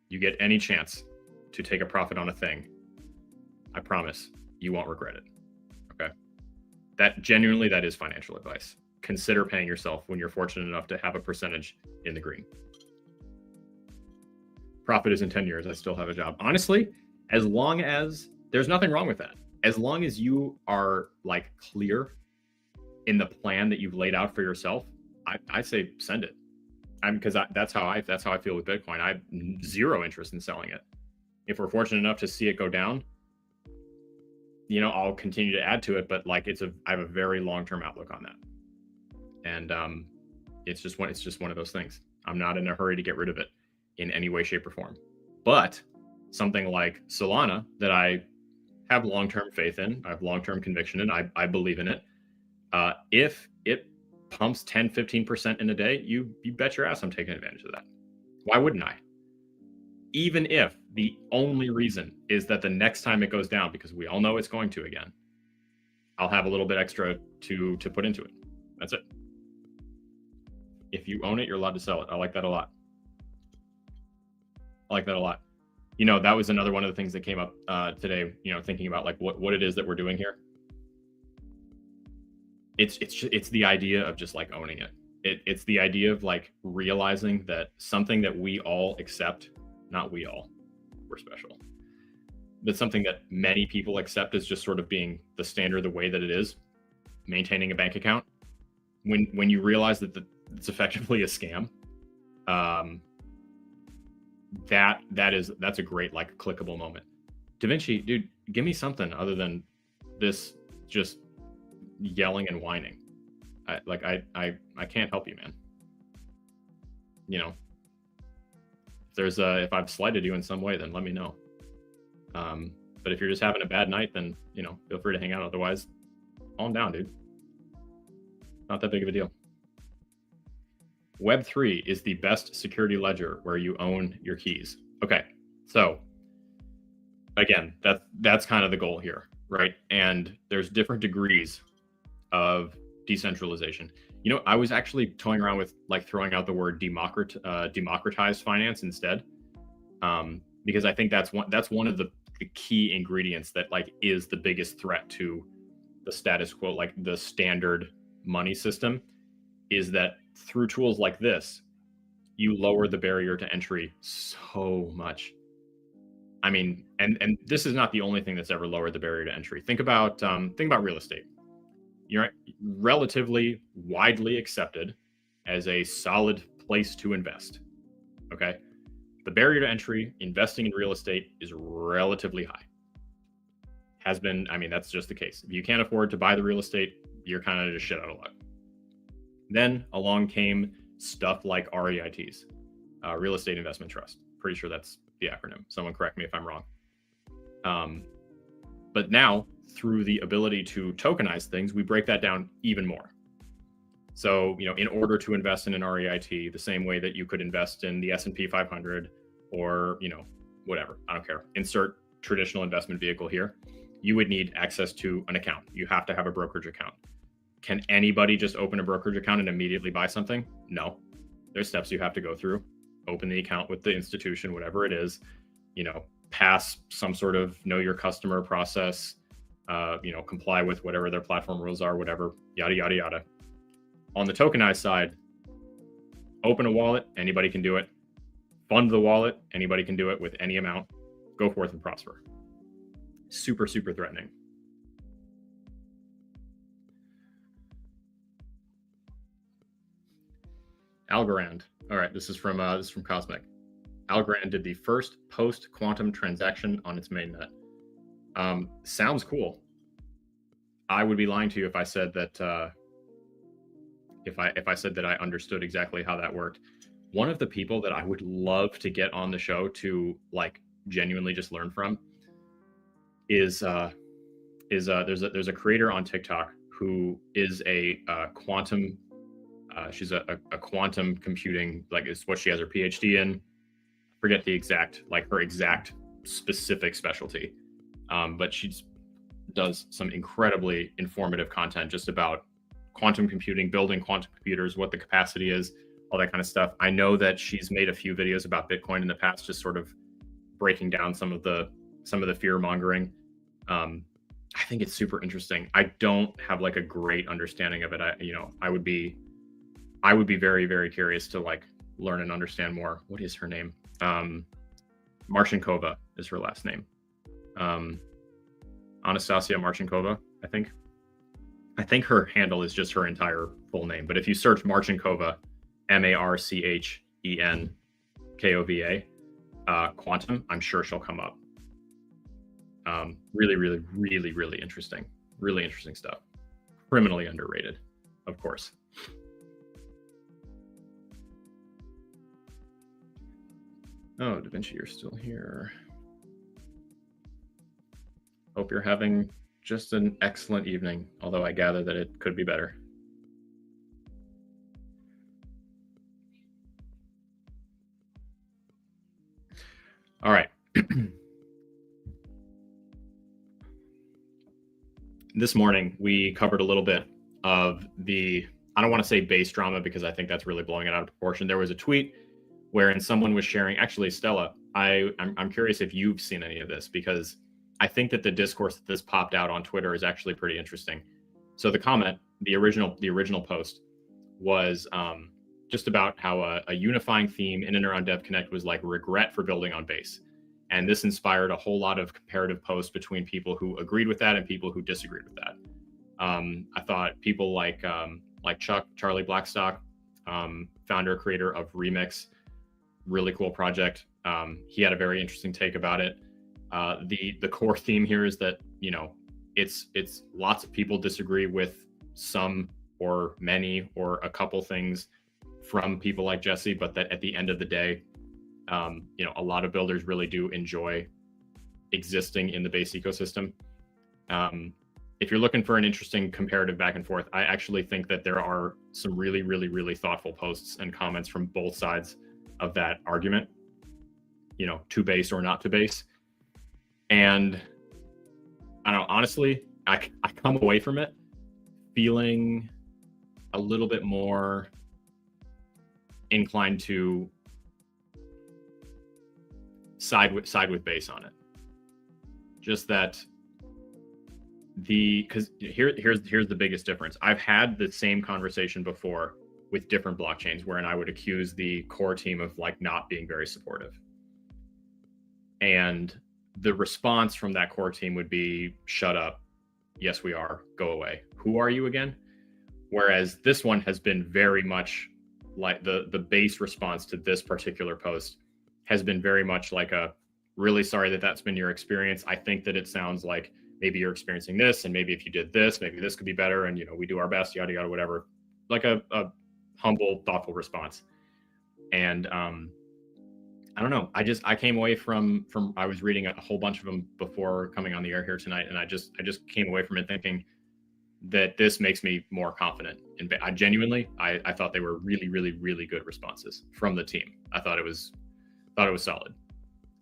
You get any chance to take a profit on a thing, I promise you won't regret it. Okay. That is financial advice. Consider paying yourself when you're fortunate enough to have a percentage in the green. Profit is in 10 years. I still have a job. Honestly, as long as there's nothing wrong with that. As long as you are like clear in the plan that you've laid out for yourself, I say send it. Because that's how I feel with Bitcoin. I have zero interest in selling it. If we're fortunate enough to see it go down, I'll continue to add to it. But like I have a very long-term outlook on that. And it's just one of those things. I'm not in a hurry to get rid of it in any way, shape, or form. But something like Solana that I have long-term faith in, I have long-term conviction in, I believe in it. If it pumps 10, 15% in a day, you bet your ass I'm taking advantage of that. Why wouldn't I? Even if the only reason is that the next time it goes down, because we all know it's going to again, I'll have a little bit extra to put into it. That's it. If you own it, you're allowed to sell it. I like that a lot. I like that a lot. You know, that was another one of the things that came up today, you know, thinking about like what it is that we're doing here. It's the idea of just like owning it. It's the idea of like realizing that something that we all accept, not we all, we're special, but something that many people accept as just sort of being the standard, the way that it is, maintaining a bank account. When you realize that it's effectively a scam, that's a great like clickable moment. Da Vinci, dude, give me something other than this just yelling and whining. I can't help you, man. You know, if I've slighted you in some way, then let me know. But if you're just having a bad night, then, you know, feel free to hang out. Otherwise, calm down, dude. Not that big of a deal. Web3 is the best security ledger where you own your keys. Okay, so again, that's kind of the goal here, right? And there's different degrees of decentralization. You know, I was actually toying around with like throwing out the word democratized finance instead, because I think that's one of the key ingredients that like is the biggest threat to the status quo, like the standard money system, is that through tools like this, you lower the barrier to entry so much. I mean, and this is not the only thing that's ever lowered the barrier to entry. Think about real estate. You're relatively widely accepted as a solid place to invest. Okay. The barrier to entry, investing in real estate, is relatively high. Has been, I mean, that's just the case. If you can't afford to buy the real estate, you're kind of just shit out of luck. Then along came stuff like REITs, Real Estate Investment Trust. Pretty sure that's the acronym. Someone correct me if I'm wrong. But now, through the ability to tokenize things, we break that down even more. So, you know, in order to invest in an REIT, the same way that you could invest in the S&P 500 or, you know, whatever, I don't care, insert traditional investment vehicle here, you would need access to an account. You have to have a brokerage account. Can anybody just open a brokerage account and immediately buy something? No. There's steps you have to go through. Open the account with the institution, whatever it is, you know, pass some sort of know your customer process, you know, comply with whatever their platform rules are, whatever, yada, yada, yada. On the tokenized side, open a wallet, anybody can do it. Fund the wallet, anybody can do it with any amount. Go forth and prosper. Super, super threatening. Algorand. All right, this is from Cosmic. Algorand did the first post-quantum transaction on its mainnet. Sounds cool. I would be lying to you if I said that if I said that I understood exactly how that worked. One of the people that I would love to get on the show to like genuinely just learn from is there's a creator on TikTok who is a quantum. She's a quantum computing, like it's what she has her PhD in. Forget the exact, like her exact specific specialty. But she does some incredibly informative content just about quantum computing, building quantum computers, what the capacity is, all that kind of stuff. I know that she's made a few videos about Bitcoin in the past, just sort of breaking down some of the fear mongering. I think it's super interesting. I don't have like a great understanding of it. I would be very, very curious to like learn and understand more. What is her name? Marchenkova is her last name. Anastasia Marchenkova, I think. I think her handle is just her entire full name. But if you search Marchenkova, Marchenkova, quantum, I'm sure she'll come up. Really, really, really, really interesting. Really interesting stuff. Criminally underrated, of course. Oh, Da Vinci, you're still here. Hope you're having just an excellent evening, although I gather that it could be better. All right. This morning, we covered a little bit of the, I don't want to say base drama because I think that's really blowing it out of proportion. There was a tweet wherein someone was sharing, actually, Stella, I'm curious if you've seen any of this, because I think that the discourse that this popped out on Twitter is actually pretty interesting. So the comment, the original post was just about how a unifying theme in and around Dev Connect was like regret for building on base. And this inspired a whole lot of comparative posts between people who agreed with that and people who disagreed with that. I thought people like Chuck, Charlie Blackstock, founder, creator of Remix, really cool project. He had a very interesting take about it. The core theme here is that, you know, it's lots of people disagree with some or many or a couple things from people like Jesse, but that at the end of the day, you know, a lot of builders really do enjoy existing in the base ecosystem. If you're looking for an interesting comparative back and forth, I actually think that there are some really, really, really thoughtful posts and comments from both sides of that argument, you know, to base or not to base. And I don't know, honestly, I come away from it feeling a little bit more inclined to side with base on it. Just that because here's the biggest difference. I've had the same conversation before with different blockchains wherein I would accuse the core team of like not being very supportive. And the response from that core team would be, shut up. Yes, we are. Go away. Who are you again? Whereas this one has been very much like the base response to this particular post has been very much like a really sorry that that's been your experience. I think that it sounds like maybe you're experiencing this, and maybe if you did this, maybe this could be better. And, you know, we do our best, yada, yada, whatever. Like a humble, thoughtful response. And I don't know. I came away from I was reading a whole bunch of them before coming on the air here tonight. And I just came away from it thinking that this makes me more confident. And I genuinely, I thought they were really, really, really good responses from the team. I thought it was solid.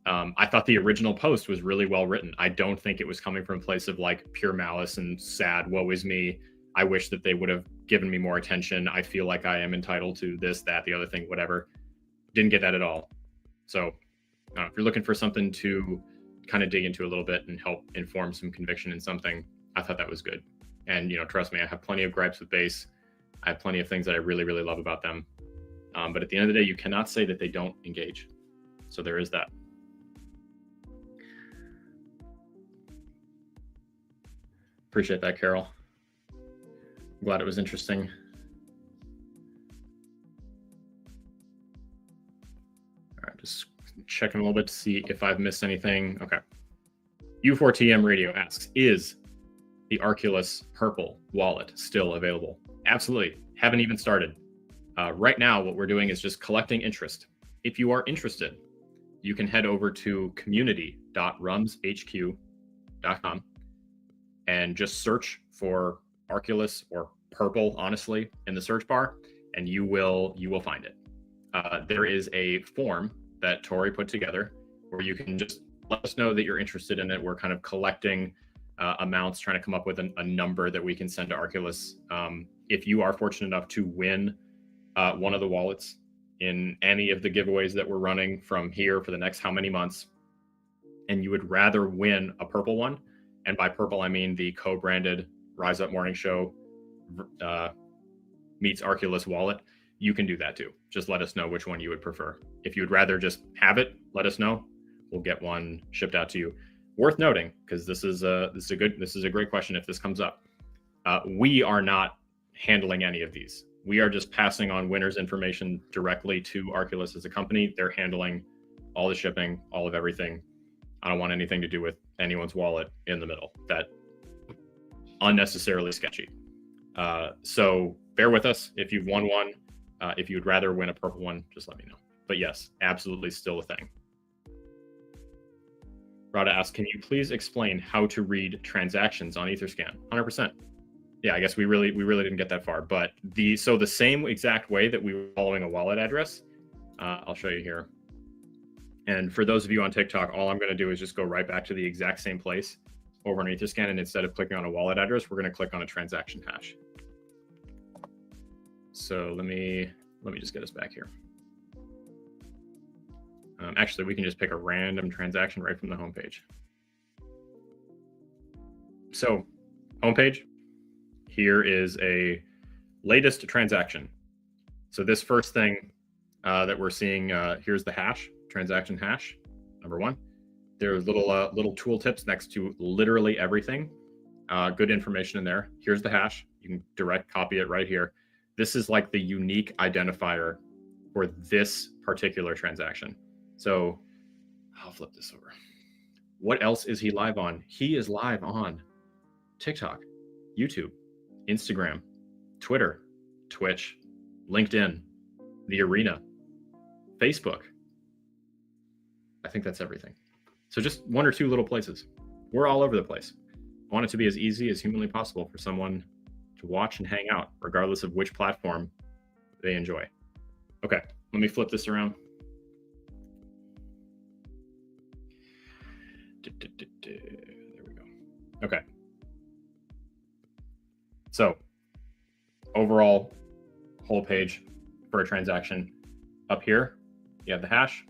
I thought the original post was really well written. I don't think it was coming from a place of like pure malice and sad, woe is me. I wish that they would have given me more attention. I feel like I am entitled to this, that, the other thing, whatever. Didn't get that at all. So if you're looking for something to kind of dig into a little bit and help inform some conviction in something, I thought that was good. And, you know, trust me, I have plenty of gripes with base. I have plenty of things that I really, really love about them. But at the end of the day, you cannot say that they don't engage. So there is that. Appreciate that, Carol. Glad it was interesting. All right, just checking a little bit to see if I've missed anything. Okay. U4TM Radio asks, is the Arculus purple wallet still available? Absolutely. Haven't even started. Right now, what we're doing is just collecting interest. If you are interested, you can head over to community.rumshq.com and just search for Arculus or purple, honestly, in the search bar, and you will find it. There is a form that Tori put together where you can just let us know that you're interested in it. We're kind of collecting amounts, trying to come up with a number that we can send to Arculus. If you are fortunate enough to win one of the wallets in any of the giveaways that we're running from here for the next how many months, and you would rather win a purple one, and by purple, I mean the co-branded Rise Up Morning Show meets Arculus wallet, you can do that too. Just let us know which one you would prefer. If you would rather just have it, let us know. We'll get one shipped out to you. Worth noting, because this is a great question if this comes up. We are not handling any of these. We are just passing on winners' information directly to Arculus as a company. They're handling all the shipping, all of everything. I don't want anything to do with anyone's wallet in the middle. That unnecessarily sketchy. So bear with us. If you've won one, if you'd rather win a purple one, just let me know. But yes, absolutely still a thing. Rada asks, can you please explain how to read transactions on Etherscan? 100%. Yeah, I guess we really didn't get that far, but the same exact way that we were following a wallet address, I'll show you here. And for those of you on TikTok, all I'm going to do is just go right back to the exact same place over on Etherscan, and instead of clicking on a wallet address, we're going to click on a transaction hash. So let me just get us back here. Actually, we can just pick a random transaction right from the homepage. So, homepage. Here is a latest transaction. So this first thing that we're seeing, here's the hash, transaction hash, number 1. There's little tool tips next to literally everything. Good information in there. Here's the hash. You can direct copy it right here. This is like the unique identifier for this particular transaction. So I'll flip this over. What else is he live on? He is live on TikTok, YouTube, Instagram, Twitter, Twitch, LinkedIn, the Arena, Facebook. I think that's everything. So just 1 or 2 little places. We're all over the place. I want it to be as easy as humanly possible for someone to watch and hang out, regardless of which platform they enjoy. Okay, let me flip this around. There we go. Okay. So overall, whole page for a transaction. Up here, you have the hash.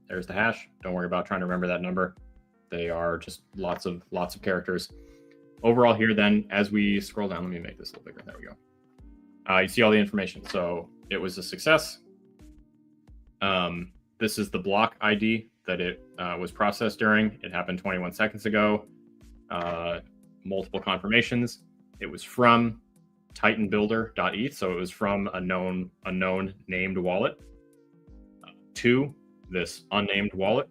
There's the hash. Don't worry about trying to remember that number. They are just lots of characters. Overall here then, as we scroll down, let me make this a little bigger. There we go. You see all the information. So it was a success. This is the block ID that it was processed during. It happened 21 seconds ago. Multiple confirmations. It was from titanbuilder.eth, so it was from a known named wallet to this unnamed wallet.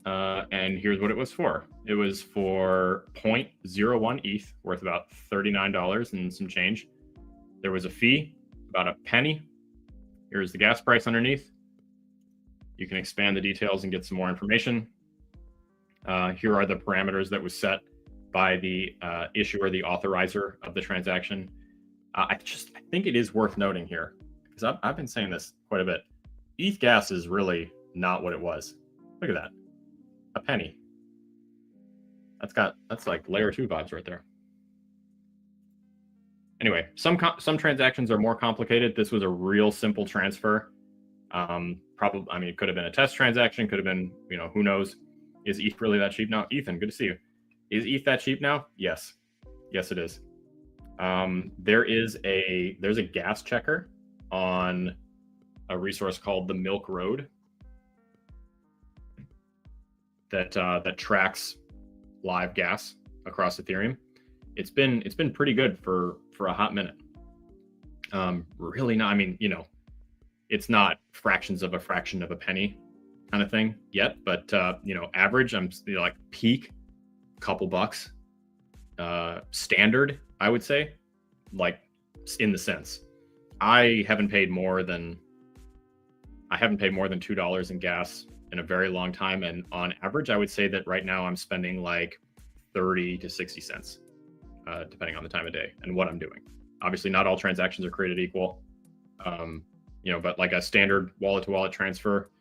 And here's what it was for. It was for 0.01 ETH, worth about $39 and some change. There was a fee, about a penny. Here's the gas price underneath. You can expand the details and get some more information. Here are the parameters that was set by the issuer, the authorizer of the transaction. I think it is worth noting here, because I've been saying this quite a bit. ETH gas is really not what it was. Look at that, a penny. That's like layer 2 vibes right there. Anyway, some transactions are more complicated. This was a real simple transfer. Probably, I mean, it could have been a test transaction, could have been, who knows? Is ETH really that cheap now? Ethan, good to see you. Is ETH that cheap now? Yes. Yes, it is. There's a gas checker on a resource called the Milk Road that tracks live gas across Ethereum. It's been pretty good for a hot minute. Really not, I mean, it's not fractions of a fraction of a penny kind of thing yet, but average, I'm like peak, couple bucks. Standard, I would say, like in the sense. I haven't paid more than $2 in gas in a very long time, and on average, I would say that right now I'm spending like 30 to 60 cents, depending on the time of day and what I'm doing. Obviously, not all transactions are created equal, but like a standard wallet-to-wallet transfer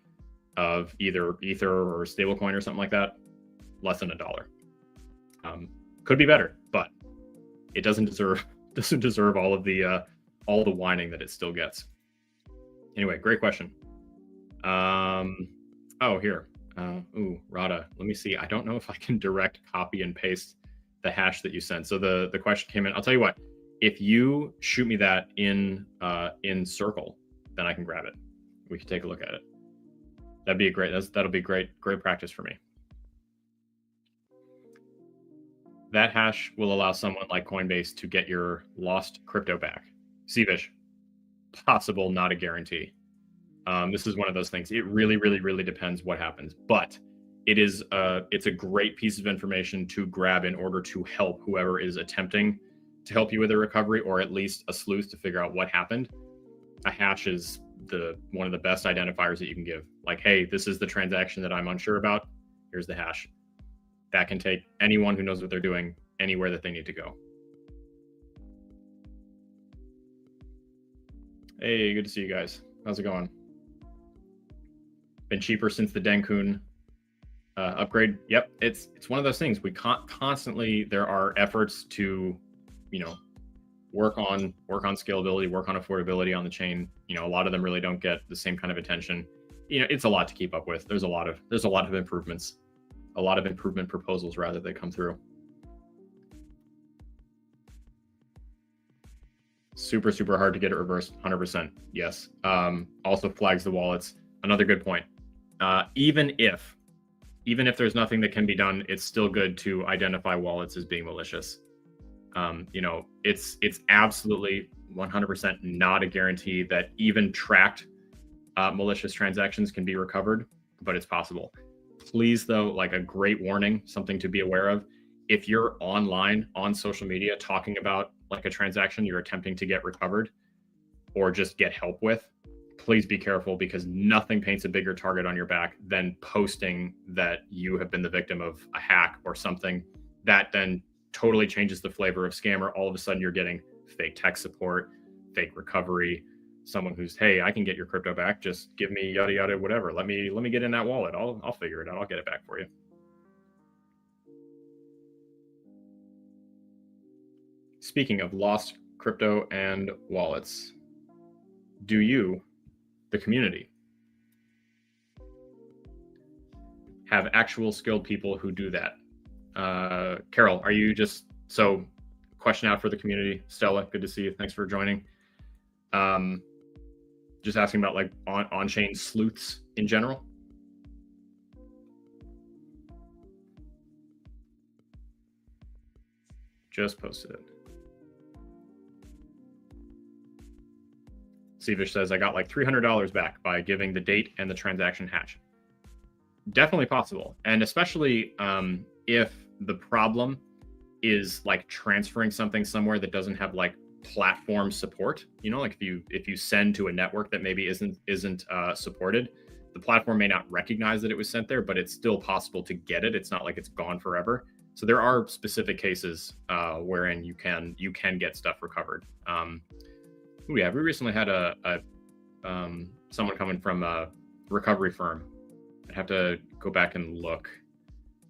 of either Ether or stablecoin or something like that, less than $1. Could be better, but it doesn't deserve all of the whining that it still gets. Anyway, great question. Here. Rada, let me see. I don't know if I can direct copy and paste the hash that you sent. So the question came in. I'll tell you what. If you shoot me that in Circle, then I can grab it. We can take a look at it. That'd be that'll be great practice for me. That hash will allow someone like Coinbase to get your lost crypto back. CVish, possible, not a guarantee. This is one of those things. It really, really, really depends what happens, but it's a great piece of information to grab in order to help whoever is attempting to help you with a recovery, or at least a sleuth to figure out what happened. A hash is one of the best identifiers that you can give. Like, hey, this is the transaction that I'm unsure about. Here's the hash. that can take anyone who knows what they're doing anywhere that they need to go. Hey, good to see you guys. How's it going? Been cheaper since the Denkun upgrade. Yep, it's one of those things. We constantly, there are efforts to, you know, work on scalability, work on affordability on the chain. You know, a lot of them really don't get the same kind of attention. You know, it's a lot to keep up with. There's a lot of improvements, a lot of improvement proposals rather that come through. Super hard to get it reversed. 100%. Yes. Also flags the wallets. Another good point. Even if there's nothing that can be done, it's still good to identify wallets as being malicious. You know, it's absolutely 100% not a guarantee that even tracked malicious transactions can be recovered, but it's possible. Please, though, like a great warning, something to be aware of. If you're online on social media talking about like a transaction you're attempting to get recovered or just get help with, please be careful, because nothing paints a bigger target on your back than posting that you have been the victim of a hack or something that then totally changes the flavor of scammer. All of a sudden you're getting fake tech support, fake recovery, someone who's, hey, I can get your crypto back, just give me yada yada whatever, let me get in that wallet, I'll figure it out, I'll get it back for you. Speaking of lost crypto and wallets, do you, the community, have actual skilled people who do that? Carol, are you just, so question out for the community. Stella, good to see you. Thanks for joining. Just asking about like on-chain sleuths in general. Just posted it. Seavish says, I got like $300 back by giving the date and the transaction hash. Definitely possible. And especially if the problem is like transferring something somewhere that doesn't have like platform support, you know, like if you send to a network that maybe isn't supported, the platform may not recognize that it was sent there, but it's still possible to get it. It's not like it's gone forever. So there are specific cases wherein you can get stuff recovered. We recently had someone coming from a recovery firm. I'd have to go back and look.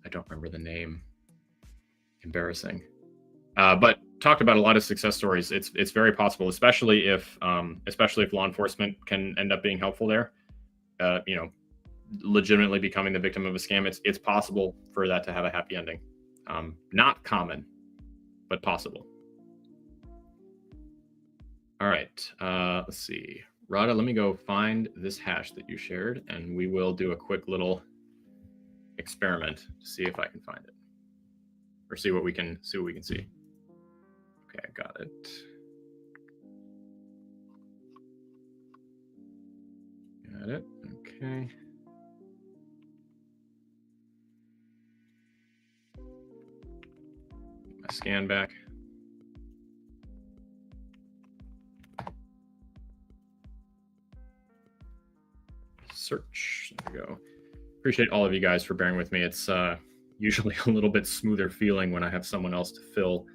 I don't remember the name. Embarrassing. But talked about a lot of success stories. It's very possible, especially if law enforcement can end up being helpful there. You know, legitimately becoming the victim of a scam. It's possible for that to have a happy ending. Not common, but possible. All right, let's see. Rada, let me go find this hash that you shared, and we will do a quick little experiment to see if I can find it, or see what we can see. Okay, I got it. Got it. Okay. Get my scan back. Search. There we go. Appreciate all of you guys for bearing with me. It's usually a little bit smoother feeling when I have someone else to fill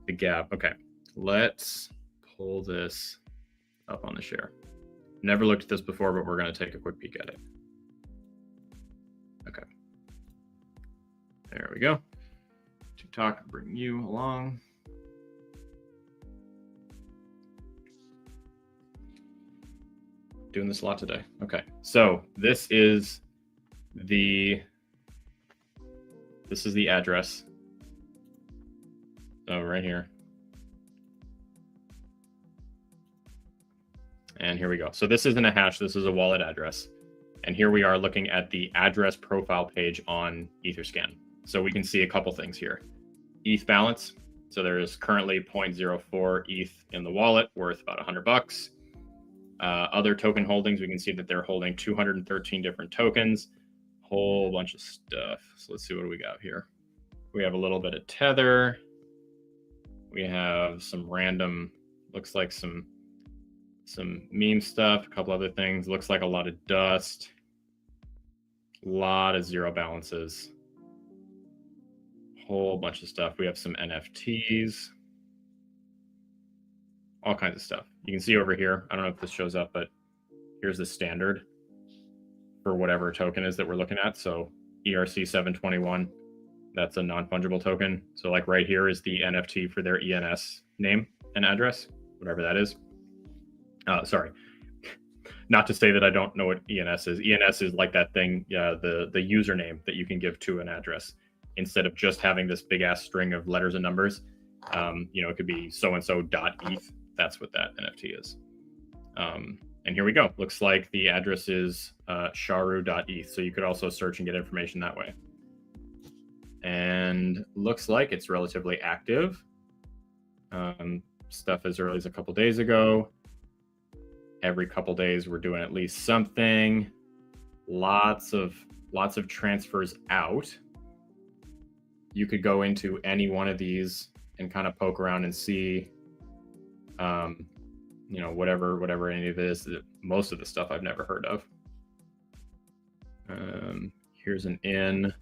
the gap. Okay, let's pull this up on the share. Never looked at this before, but we're going to take a quick peek at it. Okay. There we go. TikTok, bring you along. Doing this a lot today. Okay, so this is the address. So right here. And here we go. So this isn't a hash, this is a wallet address. And here we are looking at the address profile page on Etherscan. So we can see a couple things here. ETH balance. So there is currently 0.04 ETH in the wallet, worth about $100. Other token holdings, we can see that they're holding 213 different tokens, whole bunch of stuff. So let's see what do we got here. We have a little bit of Tether. We have some random, looks like some meme stuff, a couple other things. Looks like a lot of dust, a lot of zero balances. whole bunch of stuff. We have some NFTs, all kinds of stuff. You can see over here, I don't know if this shows up, but here's the standard for whatever token is that we're looking at. So ERC 721, that's a non-fungible token. So like right here is the NFT for their ENS name and address, whatever that is. Sorry, not to say that I don't know what ENS is. ENS is like that thing, the username that you can give to an address instead of just having this big ass string of letters and numbers. It could be so-and-so.eth. That's what that NFT is. And here we go. Looks like the address is sharu.eth. So you could also search and get information that way. And looks like it's relatively active. Stuff as early as a couple days ago. Every couple days we're doing at least something. Lots of transfers out. You could go into any one of these and kind of poke around and see whatever any of it is. Most of the stuff I've never heard of. Here's an in.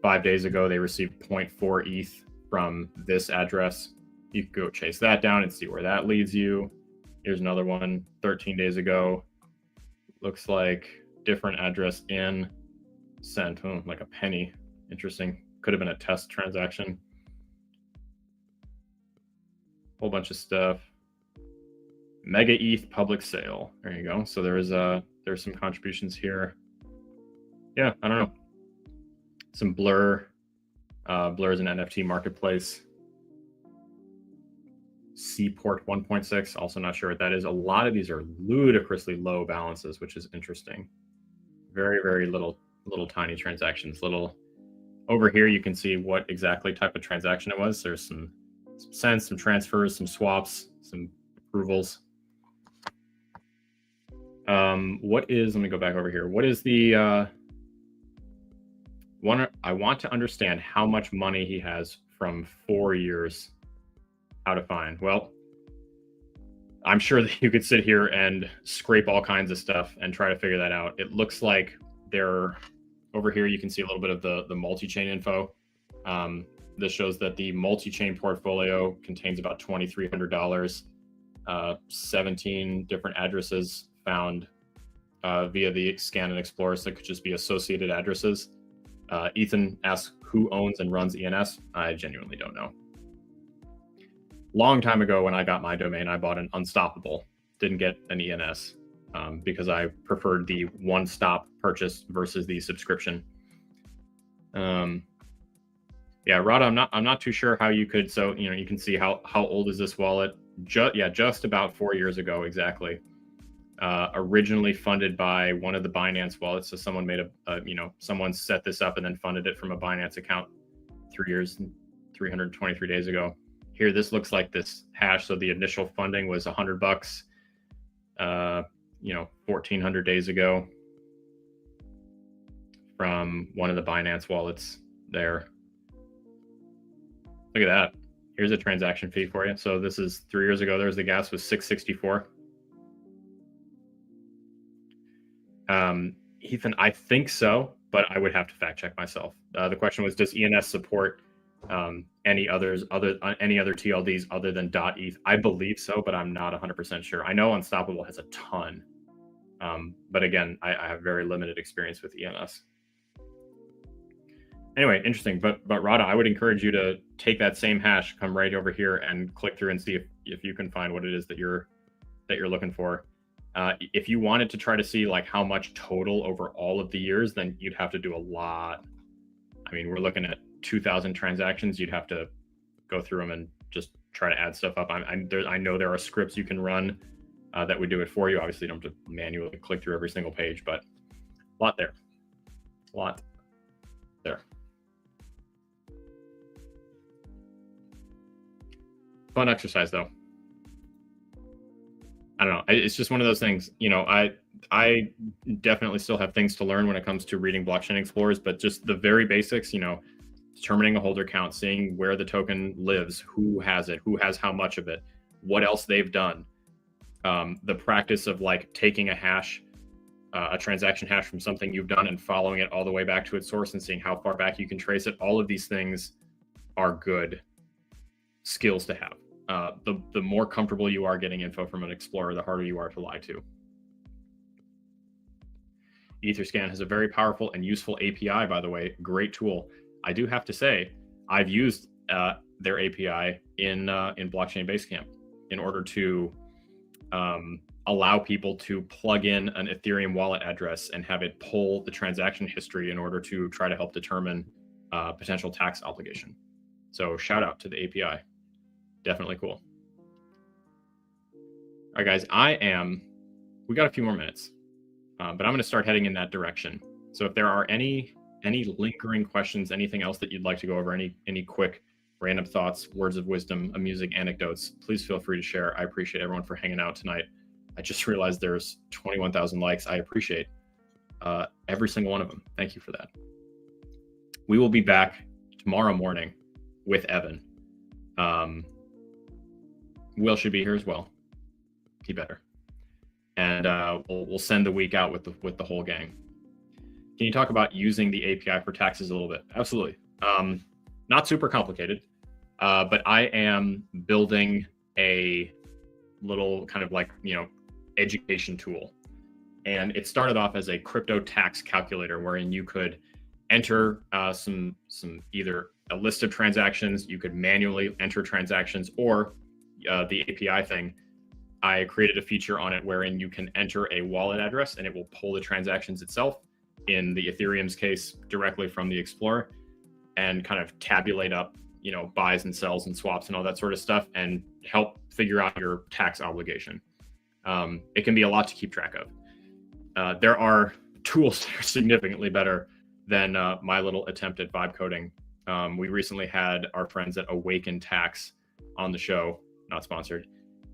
5 days ago, they received 0.4 ETH from this address. You can go chase that down and see where that leads you. Here's another one 13 days ago. Looks like different address in, sent, like a penny. Interesting. Could have been a test transaction. Whole bunch of stuff. Mega ETH public sale. There you go. So there's some contributions here. Yeah, I don't know. Some Blur. Blur is an NFT marketplace. Seaport 1.6. Also not sure what that is. A lot of these are ludicrously low balances, which is interesting. Very, very little tiny transactions. Over here, you can see what exactly type of transaction it was. There's some sends, some transfers, some swaps, some approvals. Let me go back over here. What is the one? I want to understand how much money he has from 4 years. How to find? Well, I'm sure that you could sit here and scrape all kinds of stuff and try to figure that out. It looks like over here, you can see a little bit of the multi-chain info. This shows that the multi-chain portfolio contains about $2,300, 17 different addresses found via the scan and explore. So it could just be associated addresses. Ethan asks who owns and runs ENS. I genuinely don't know. Long time ago when I got my domain, I bought an Unstoppable. Didn't get an ENS because I preferred the one-stop purchase versus the subscription. Yeah, Rada, I'm not too sure how you could. So you can see how old is this wallet? Just about 4 years ago, exactly. Originally funded by one of the Binance wallets. So someone made someone set this up and then funded it from a Binance account 3 years, 323 days ago. Here, this looks like this hash. So the initial funding was $100, 1,400 days ago from one of the Binance wallets there. Look at that. Here's a transaction fee for you. So this is 3 years ago. There's the gas was $6.64. Ethan, I think so, but I would have to fact check myself. The question was, does ENS support any other TLDs other than .eth? I believe so, but I'm not 100% sure. I know Unstoppable has a ton, but again, I have very limited experience with ENS. Anyway, interesting. But Rada, I would encourage you to take that same hash, come right over here and click through and see if you can find what it is that you're looking for. If you wanted to try to see like how much total over all of the years, then you'd have to do a lot. I mean, we're looking at 2,000 transactions. You'd have to go through them and just try to add stuff up. I know there are scripts you can run that would do it for you. Obviously, you don't have to manually click through every single page, but a lot there. Fun exercise, though. I don't know. It's just one of those things. I definitely still have things to learn when it comes to reading blockchain explorers, but just the very basics, determining a holder count, seeing where the token lives, who has it, who has how much of it, what else they've done. The practice of like taking a hash, a transaction hash from something you've done and following it all the way back to its source and seeing how far back you can trace it. All of these things are good skills to have. The more comfortable you are getting info from an explorer, the harder you are to lie to. Etherscan has a very powerful and useful API, by the way. Great tool. I do have to say, I've used their API in Blockchain Basecamp in order to allow people to plug in an Ethereum wallet address and have it pull the transaction history in order to try to help determine potential tax obligation. So shout out to the API. Definitely cool. All right, guys, we got a few more minutes, but I'm going to start heading in that direction. So if there are any lingering questions, anything else that you'd like to go over, any quick random thoughts, words of wisdom, amusing anecdotes, please feel free to share. I appreciate everyone for hanging out tonight. I just realized there's 21,000 likes. I appreciate every single one of them. Thank you for that. We will be back tomorrow morning with Evan. Will should be here as well. He better. And we'll send the week out with the whole gang. Can you talk about using the API for taxes a little bit? Absolutely. Not super complicated, but I am building a little kind of like, education tool. And it started off as a crypto tax calculator wherein you could enter some either a list of transactions, you could manually enter transactions, or the API thing, I created a feature on it wherein you can enter a wallet address and it will pull the transactions itself, in the Ethereum's case, directly from the Explorer, and kind of tabulate up, buys and sells and swaps and all that sort of stuff, and help figure out your tax obligation. It can be a lot to keep track of. There are tools that are significantly better than my little attempt at vibe coding. We recently had our friends at Awaken Tax on the show, not sponsored,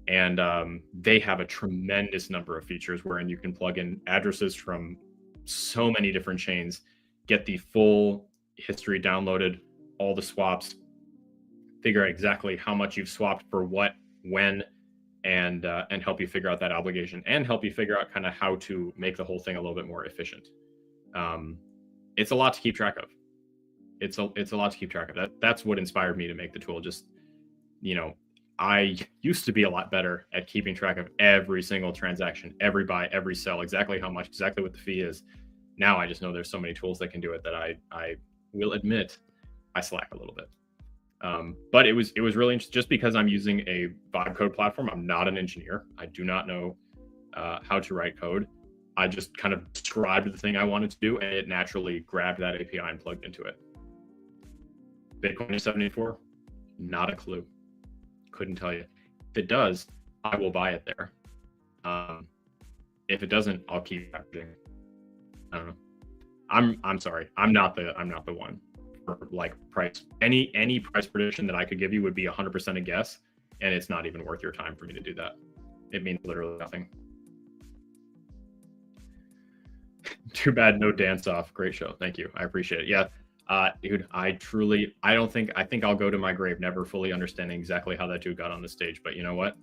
and they have a tremendous number of features wherein you can plug in addresses from so many different chains, get the full history downloaded, all the swaps, figure out exactly how much you've swapped for what, when, and help you figure out that obligation, and help you figure out kind of how to make the whole thing a little bit more efficient. It's a lot to keep track of. It's a lot to keep track of. That's what inspired me to make the tool. Just, I used to be a lot better at keeping track of every single transaction, every buy, every sell, exactly how much, exactly what the fee is. Now I just know there's so many tools that can do it that I will admit I slack a little bit. But it was really interesting, just because I'm using a vibe code platform. I'm not an engineer. I do not know how to write code. I just kind of described the thing I wanted to do, and it naturally grabbed that API and plugged into it. Bitcoin is 74? Not a clue. Couldn't tell you. If it does, I will buy it there. If it doesn't, I'll keep averaging. I don't know. I'm sorry. I'm not the one for like price. Any price prediction that I could give you would be 100% a guess, and it's not even worth your time for me to do that. It means literally nothing. Too bad no dance off. Great show. Thank you. I appreciate it. Yeah. Dude, I think I'll go to my grave never fully understanding exactly how that dude got on the stage, but you know what?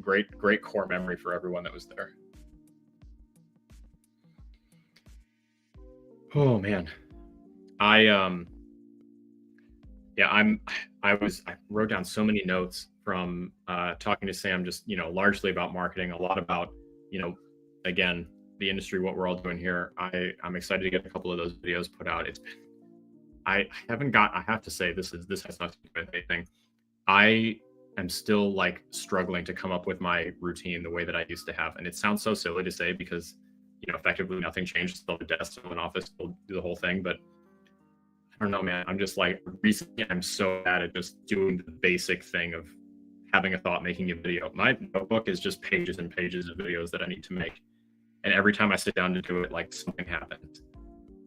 Great core memory for everyone that was there. Oh man. I wrote down so many notes from talking to Sam, just, largely about marketing, a lot about, again, the industry, what we're all doing here. I'm excited to get a couple of those videos put out. I have to say, this has nothing to do with anything. I am still like struggling to come up with my routine the way that I used to have. And it sounds so silly to say because, effectively nothing changed. Still the desk, still an office, still do the whole thing. But I don't know, man. I'm just like, recently I'm so bad at just doing the basic thing of having a thought, making a video. My notebook is just pages and pages of videos that I need to make. And every time I sit down to do it, like something happens,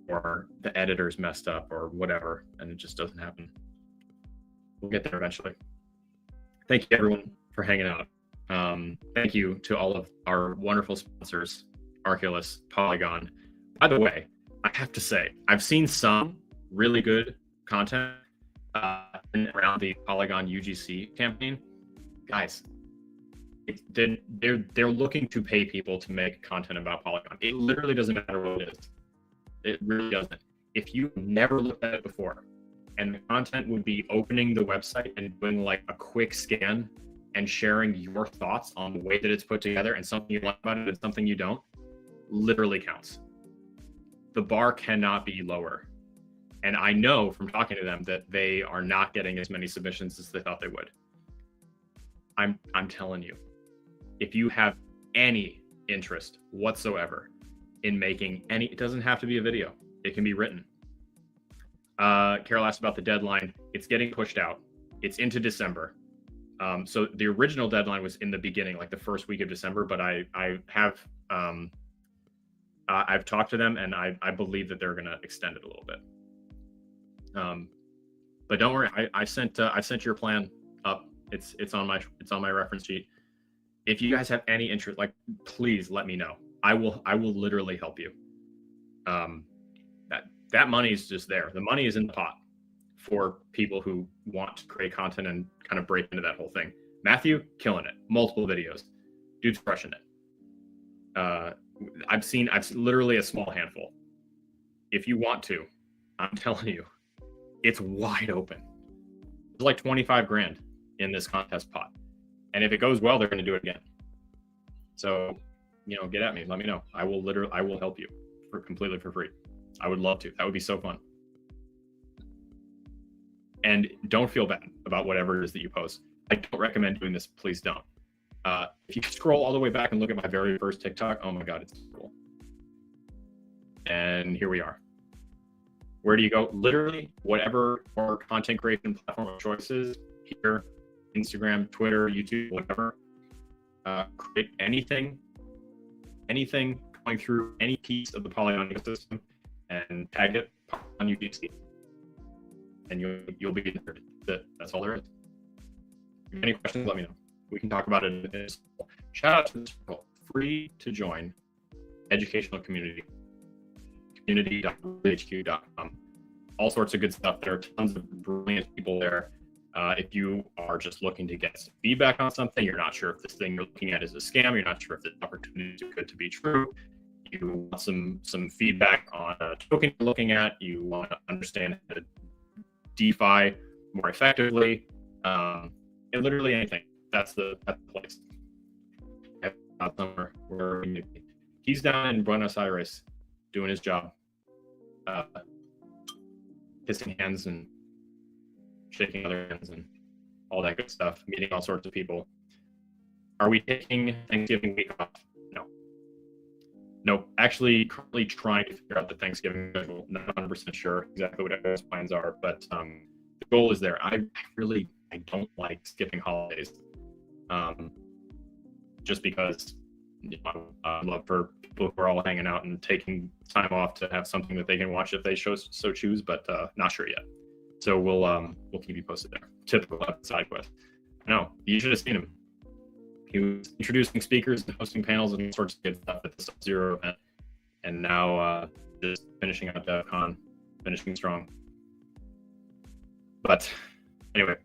or the editor's messed up or whatever, and it just doesn't happen. We'll get there eventually. Thank you everyone for hanging out. Thank you to all of our wonderful sponsors, Arculus, Polygon. By the way, I have to say, I've seen some really good content around the Polygon UGC campaign. Guys, they're looking to pay people to make content about Polygon. It literally doesn't matter what it is. It really doesn't. If you've never looked at it before and the content would be opening the website and doing like a quick scan and sharing your thoughts on the way that it's put together and something you like about it and something you don't, literally counts. The bar cannot be lower. And I know from talking to them that they are not getting as many submissions as they thought they would. I'm telling you, if you have any interest whatsoever in making any, it doesn't have to be a video, it can be written. Carol asked about the deadline. It's getting pushed out. It's into December. So the original deadline was in the beginning, like the first week of December, but I've talked to them and I believe that they're going to extend it a little bit. But don't worry, I sent your plan up. It's on my reference sheet. If you guys have any interest, like, please let me know. I will literally help you. That money is just there. The money is in the pot for people who want to create content and kind of break into that whole thing. Matthew, killing it. Multiple videos. Dude's crushing it. I've literally a small handful. If you want to, I'm telling you, it's wide open. There's like 25 grand in this contest pot. And if it goes well, they're going to do it again. So, get at me. Let me know. I will help you completely for free. I would love to. That would be so fun. And don't feel bad about whatever it is that you post. I don't recommend doing this. Please don't. If you scroll all the way back and look at my very first TikTok, oh my God, it's cool. And here we are. Where do you go? Literally, whatever your content creation platform of choice is, here, Instagram, Twitter, YouTube, whatever. Create anything going through any piece of the Polygon ecosystem and tag it on UGC. And you'll be inserted. That's all there is. If you have any questions, let me know. We can talk about it. Shout out to the circle. Free to join educational community. community.hq.com. All sorts of good stuff. There are tons of brilliant people there. If you are just looking to get some feedback on something, you're not sure if this thing you're looking at is a scam, you're not sure if the opportunity is good to be true, you want some feedback on a token you're looking at, you want to understand how to DeFi more effectively, and literally anything. That's the place. Somewhere where he's down in Buenos Aires doing his job, kissing hands and shaking other hands and all that good stuff, meeting all sorts of people. Are we taking Thanksgiving week off? No. Nope. Actually, currently trying to figure out the Thanksgiving schedule. Not 100% sure exactly what those plans are, but the goal is there. I don't like skipping holidays, just because I love for people who are all hanging out and taking time off to have something that they can watch if they so choose, but not sure yet. So we'll keep you posted there. Typical side quest. No, you should have seen him. He was introducing speakers and hosting panels and all sorts of good stuff at the Sub-Zero event, and now just finishing out DevCon, finishing strong. But anyway,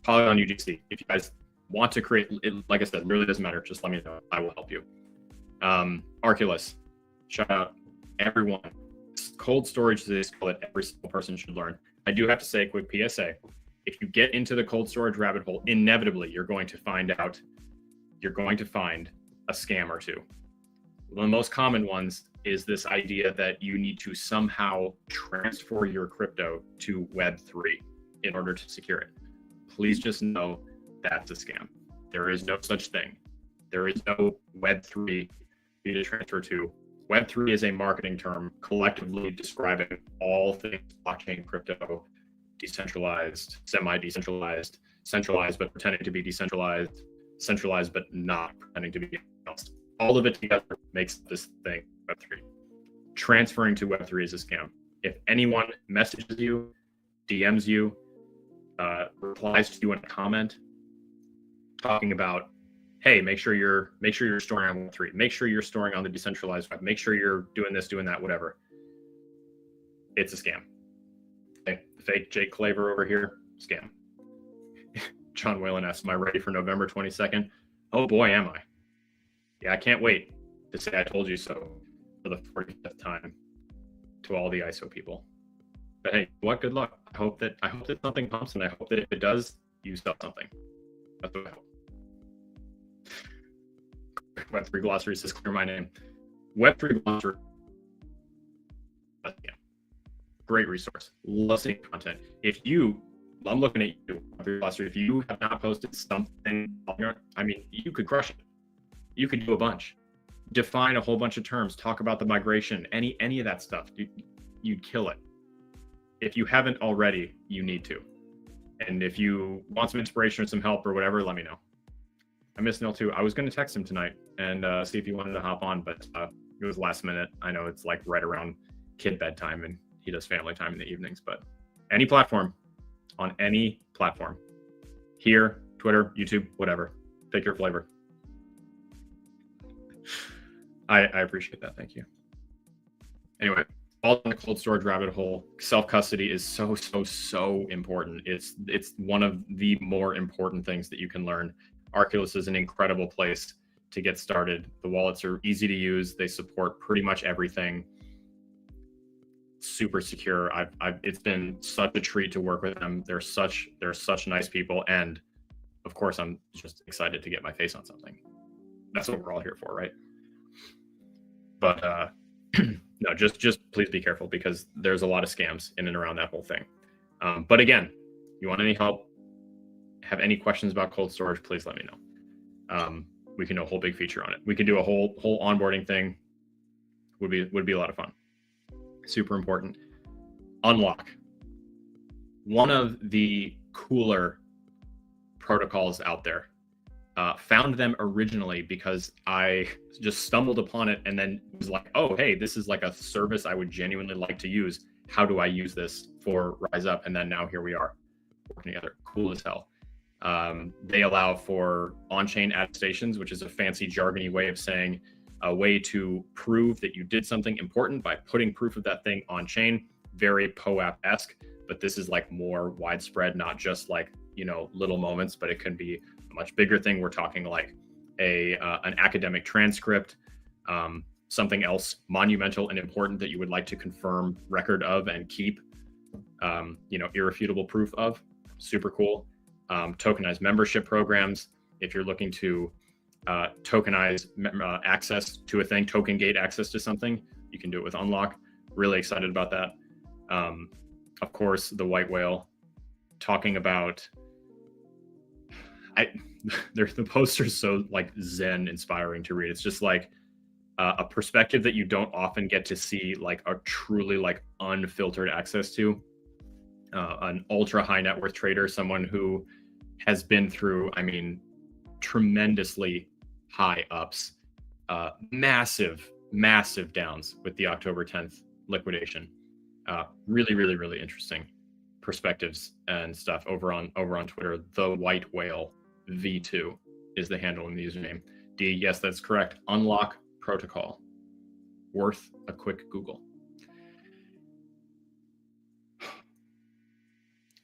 Polygon UGC. If you guys want to create it, like I said, really doesn't matter. Just let me know. I will help you. Arculus, shout out everyone. Cold storage, they call it, every single person should learn. I do have to say a quick PSA. If you get into the cold storage rabbit hole, inevitably you're going to find a scam or two. One of the most common ones is this idea that you need to somehow transfer your crypto to Web3 in order to secure it. Please just know that's a scam. There is no such thing. There is no Web3 for you to transfer to. Web3 is a marketing term collectively describing all things blockchain, crypto, decentralized, semi-decentralized, centralized but pretending to be decentralized, centralized but not pretending to be anything else. All of it together makes this thing Web3. Transferring to Web3 is a scam. If anyone messages you, DMs you, replies to you in a comment talking about, hey, make sure you're storing on Web3, make sure you're storing on the decentralized web, make sure you're doing this, doing that, whatever, it's a scam. Okay. Fake Jake Claver over here, scam. John Whalen asks, am I ready for November 22nd? Oh boy, am I. Yeah, I can't wait to say I told you so for the 45th time to all the ISO people. But hey, what? Good luck. I hope that something pumps, and I hope that if it does, you sell something. That's what I hope. Web3 Glossary says clear my name. Web3 Glossary. Yeah. Great resource. Love seeing content. I'm looking at you, Web3 Glossary. If you have not posted something, you could crush it. You could do a bunch. Define a whole bunch of terms. Talk about the migration. Any of that stuff. You'd kill it. If you haven't already, you need to. And if you want some inspiration or some help or whatever, let me know. I miss Neil too. I was going to text him tonight and see if he wanted to hop on, but it was last minute. I know it's like right around kid bedtime and he does family time in the evenings, but any platform, on any platform, here, Twitter, YouTube, whatever, pick your flavor. I appreciate that. Thank you. Anyway, all in the cold storage rabbit hole. Self-custody is so important. It's one of the more important things that you can learn. Arculus is an incredible place to get started. The wallets are easy to use. They support pretty much everything. Super secure. It's been such a treat to work with them. They're such nice people, and of course, I'm just excited to get my face on something. That's what we're all here for, right? But no, just please be careful because there's a lot of scams in and around that whole thing. But again, you want any help, have any questions about cold storage, please let me know. We can do a whole big feature on it. We can do a whole onboarding thing. Would be a lot of fun. Super important. Unlock. One of the cooler protocols out there. Found them originally because I just stumbled upon it and then was like, oh, hey, this is like a service I would genuinely like to use. How do I use this for Rise Up? And then now here we are working together. Cool as hell. They allow for on-chain attestations, which is a fancy jargony way of saying a way to prove that you did something important by putting proof of that thing on chain. Very POAP-esque, but this is like more widespread, not just like, little moments, but it can be a much bigger thing. We're talking like an academic transcript, something else monumental and important that you would like to confirm record of and keep, irrefutable proof of. Super cool. Tokenized membership programs. If you're looking to tokenize access to a thing, token gate access to something, you can do it with Unlock. Really excited about that. Of course, the white whale, talking about, the poster's so like Zen inspiring to read. It's just like a perspective that you don't often get to see, like a truly like unfiltered access to. An ultra high net worth trader, someone who has been through, tremendously high ups, massive downs with the October 10th liquidation. Really interesting perspectives and stuff over on Twitter. The White Whale V2 is the handle in the username. D, yes, that's correct. Unlock protocol. Worth a quick Google.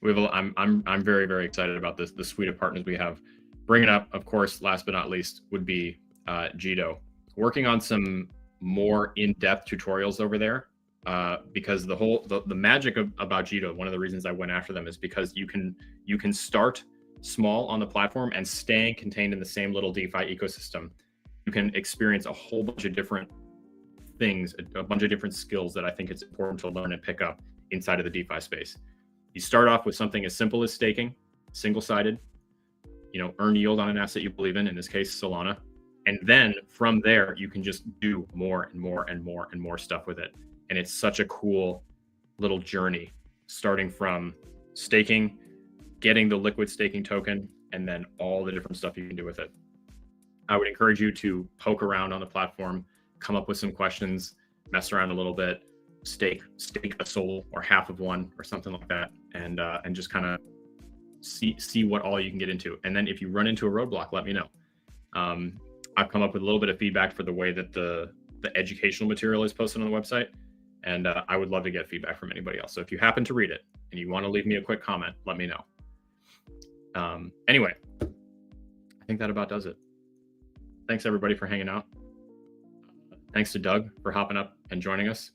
I'm very excited about this. The suite of partners we have. Bringing up, of course, last but not least, would be Goodnow. Working on some more in-depth tutorials over there, because the magic about Goodnow, one of the reasons I went after them is because you can start small on the platform and staying contained in the same little DeFi ecosystem. You can experience a whole bunch of different things, a bunch of different skills that I think it's important to learn and pick up inside of the DeFi space. You start off with something as simple as staking, single-sided, earn yield on an asset you believe in this case, Solana. And then from there, you can just do more and more stuff with it. And it's such a cool little journey, starting from staking, getting the liquid staking token, and then all the different stuff you can do with it. I would encourage you to poke around on the platform, come up with some questions, mess around a little bit, stake a soul or half of one or something like that, and just kind of see what all you can get into. And then if you run into a roadblock, let me know. I've come up with a little bit of feedback for the way that the educational material is posted on the website, and I would love to get feedback from anybody else. So if you happen to read it and you want to leave me a quick comment, let me know. Anyway, I think that about does it. Thanks everybody for hanging out. Thanks to Doug for hopping up and joining us.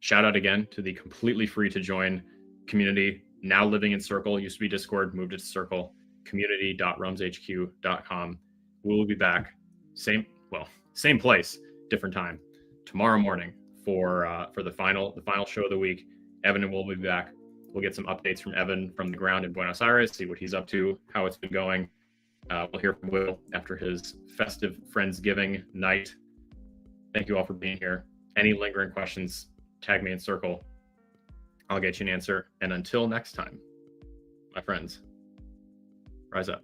Shout out again to the completely free to join community, now living in Circle, used to be Discord, moved it to Circle, community.rumshq.com. We will be back, same place, different time, tomorrow morning for the final show of the week. Evan and Will be back. We'll get some updates from Evan from the ground in Buenos Aires, see what he's up to, how it's been going. We'll hear from Will after his festive Friendsgiving night. Thank you all for being here. Any lingering questions, tag me in Circle. I'll get you an answer. And until next time, my friends, rise up.